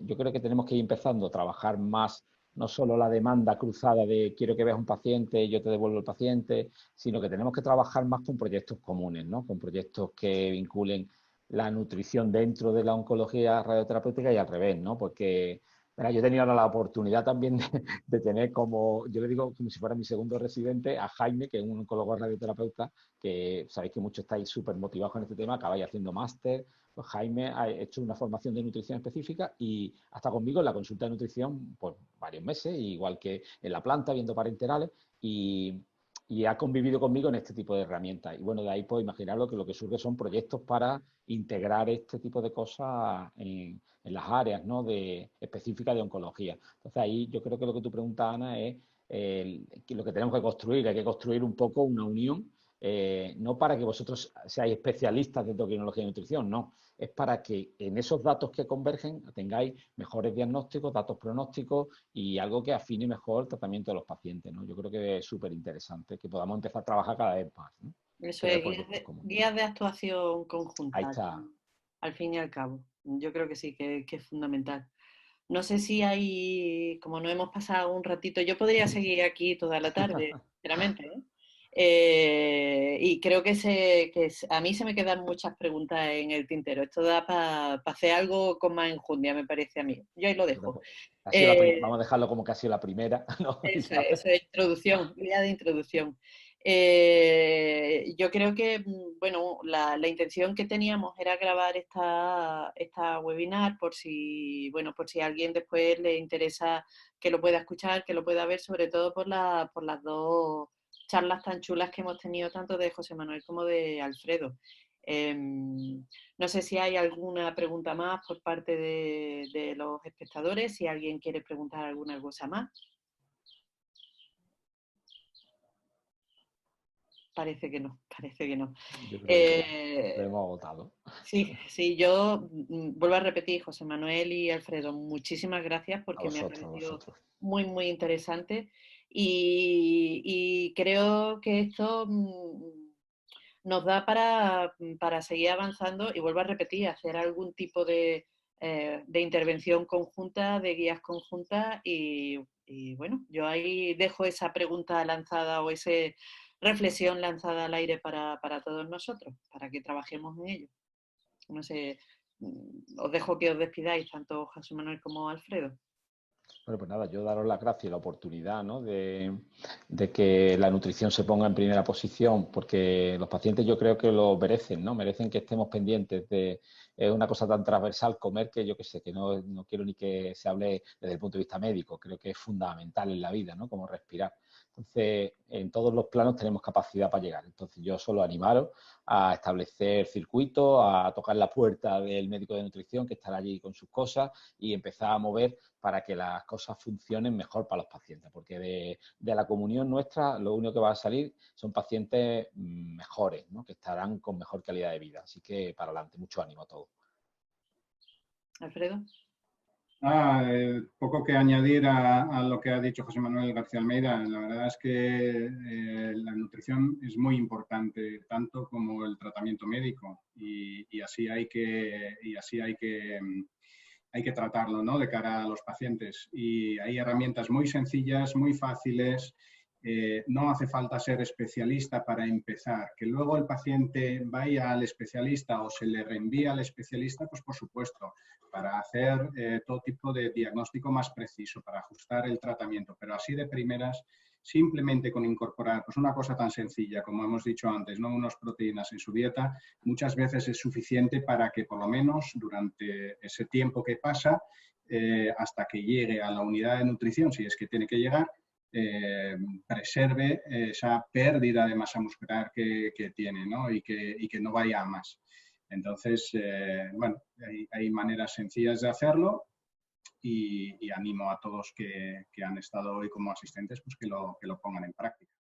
S2: Yo creo que tenemos que ir empezando a trabajar más, no solo la demanda cruzada de quiero que veas un paciente y yo te devuelvo el paciente, sino que tenemos que trabajar más con proyectos comunes, ¿no? Con proyectos que vinculen la nutrición dentro de la oncología radioterapéutica y al revés, ¿no? Porque yo he tenido ahora la oportunidad también de tener como, yo le digo como si fuera mi segundo residente, a Jaime, que es un oncólogo radioterapeuta, que sabéis que muchos estáis súper motivados con este tema, acabáis haciendo máster. Pues Jaime ha hecho una formación de nutrición específica y hasta conmigo en la consulta de nutrición por varios meses, igual que en la planta, viendo parenterales, y y ha convivido conmigo en este tipo de herramientas. Y bueno, de ahí pues imaginaros que lo que surge son proyectos para integrar este tipo de cosas en las áreas, ¿no?, específicas de oncología. Entonces ahí yo creo que lo que tú preguntas, Ana, es que lo que tenemos que construir. Hay que construir un poco una unión, no para que vosotros seáis especialistas de endocrinología y nutrición, no. Es para que en esos datos que convergen tengáis mejores diagnósticos, datos pronósticos y algo que afine mejor el tratamiento de los pacientes, ¿no? Yo creo que es súper interesante que podamos empezar a trabajar cada vez más, ¿no?
S1: Eso es, guías de actuación conjunta.
S2: Ahí está.
S1: Al fin y al cabo. Yo creo que sí, que es fundamental. No sé si hay, como no hemos pasado un ratito, yo podría seguir aquí toda la tarde, sinceramente, ¿eh? Y creo que a mí se me quedan muchas preguntas en el tintero. Esto da para hacer algo con más enjundia, me parece a mí. Yo ahí lo dejo.
S2: Vamos a dejarlo como que ha sido la primera, ¿no?
S1: Eso es introducción, guía de introducción. Yo creo que, bueno, la intención que teníamos era grabar esta webinar por si a alguien después le interesa que lo pueda escuchar, que lo pueda ver, sobre todo por las dos charlas tan chulas que hemos tenido, tanto de José Manuel como de Alfredo. No sé si hay alguna pregunta más por parte de los espectadores, si alguien quiere preguntar alguna cosa más. Parece que no, parece que no.
S2: Yo creo que lo hemos agotado.
S1: Sí, yo vuelvo a repetir, José Manuel y Alfredo, muchísimas gracias porque me ha parecido muy, muy interesante y creo que esto nos da para seguir avanzando y vuelvo a repetir, hacer algún tipo de intervención conjunta, de guías conjuntas y bueno, yo ahí dejo esa pregunta lanzada o esa reflexión lanzada al aire para todos nosotros, para que trabajemos en ello. No sé, os dejo que os despidáis, tanto José Manuel como Alfredo.
S2: Bueno, pues nada, yo daros las gracias y la oportunidad, ¿no?, de que la nutrición se ponga en primera posición, porque los pacientes yo creo que lo merecen, ¿no? Merecen que estemos pendientes de una cosa tan transversal, comer, que yo qué sé, que no quiero ni que se hable desde el punto de vista médico, creo que es fundamental en la vida, ¿no?, como respirar. Entonces, en todos los planos tenemos capacidad para llegar. Entonces, yo solo animaros a establecer circuitos, a tocar la puerta del médico de nutrición que estará allí con sus cosas y empezar a mover para que las cosas funcionen mejor para los pacientes. Porque de la comunión nuestra, lo único que va a salir son pacientes mejores, ¿no?, que estarán con mejor calidad de vida. Así que, para adelante, mucho ánimo a todos.
S1: Alfredo.
S3: Poco que añadir a lo que ha dicho José Manuel García Almeida. La verdad es que la nutrición es muy importante, tanto como el tratamiento médico, y así hay que tratarlo, ¿no?, de cara a los pacientes. Y hay herramientas muy sencillas, muy fáciles. No hace falta ser especialista para empezar. Que luego el paciente vaya al especialista o se le reenvía al especialista, pues por supuesto, para hacer todo tipo de diagnóstico más preciso, para ajustar el tratamiento. Pero así de primeras, simplemente con incorporar pues una cosa tan sencilla, como hemos dicho antes, ¿no?, unas proteínas en su dieta, muchas veces es suficiente para que por lo menos durante ese tiempo que pasa, hasta que llegue a la unidad de nutrición, si es que tiene que llegar, preserve esa pérdida de masa muscular que tiene, ¿no?, y que no vaya a más. Entonces, bueno, hay maneras sencillas de hacerlo y animo a todos que han estado hoy como asistentes pues que lo pongan en práctica.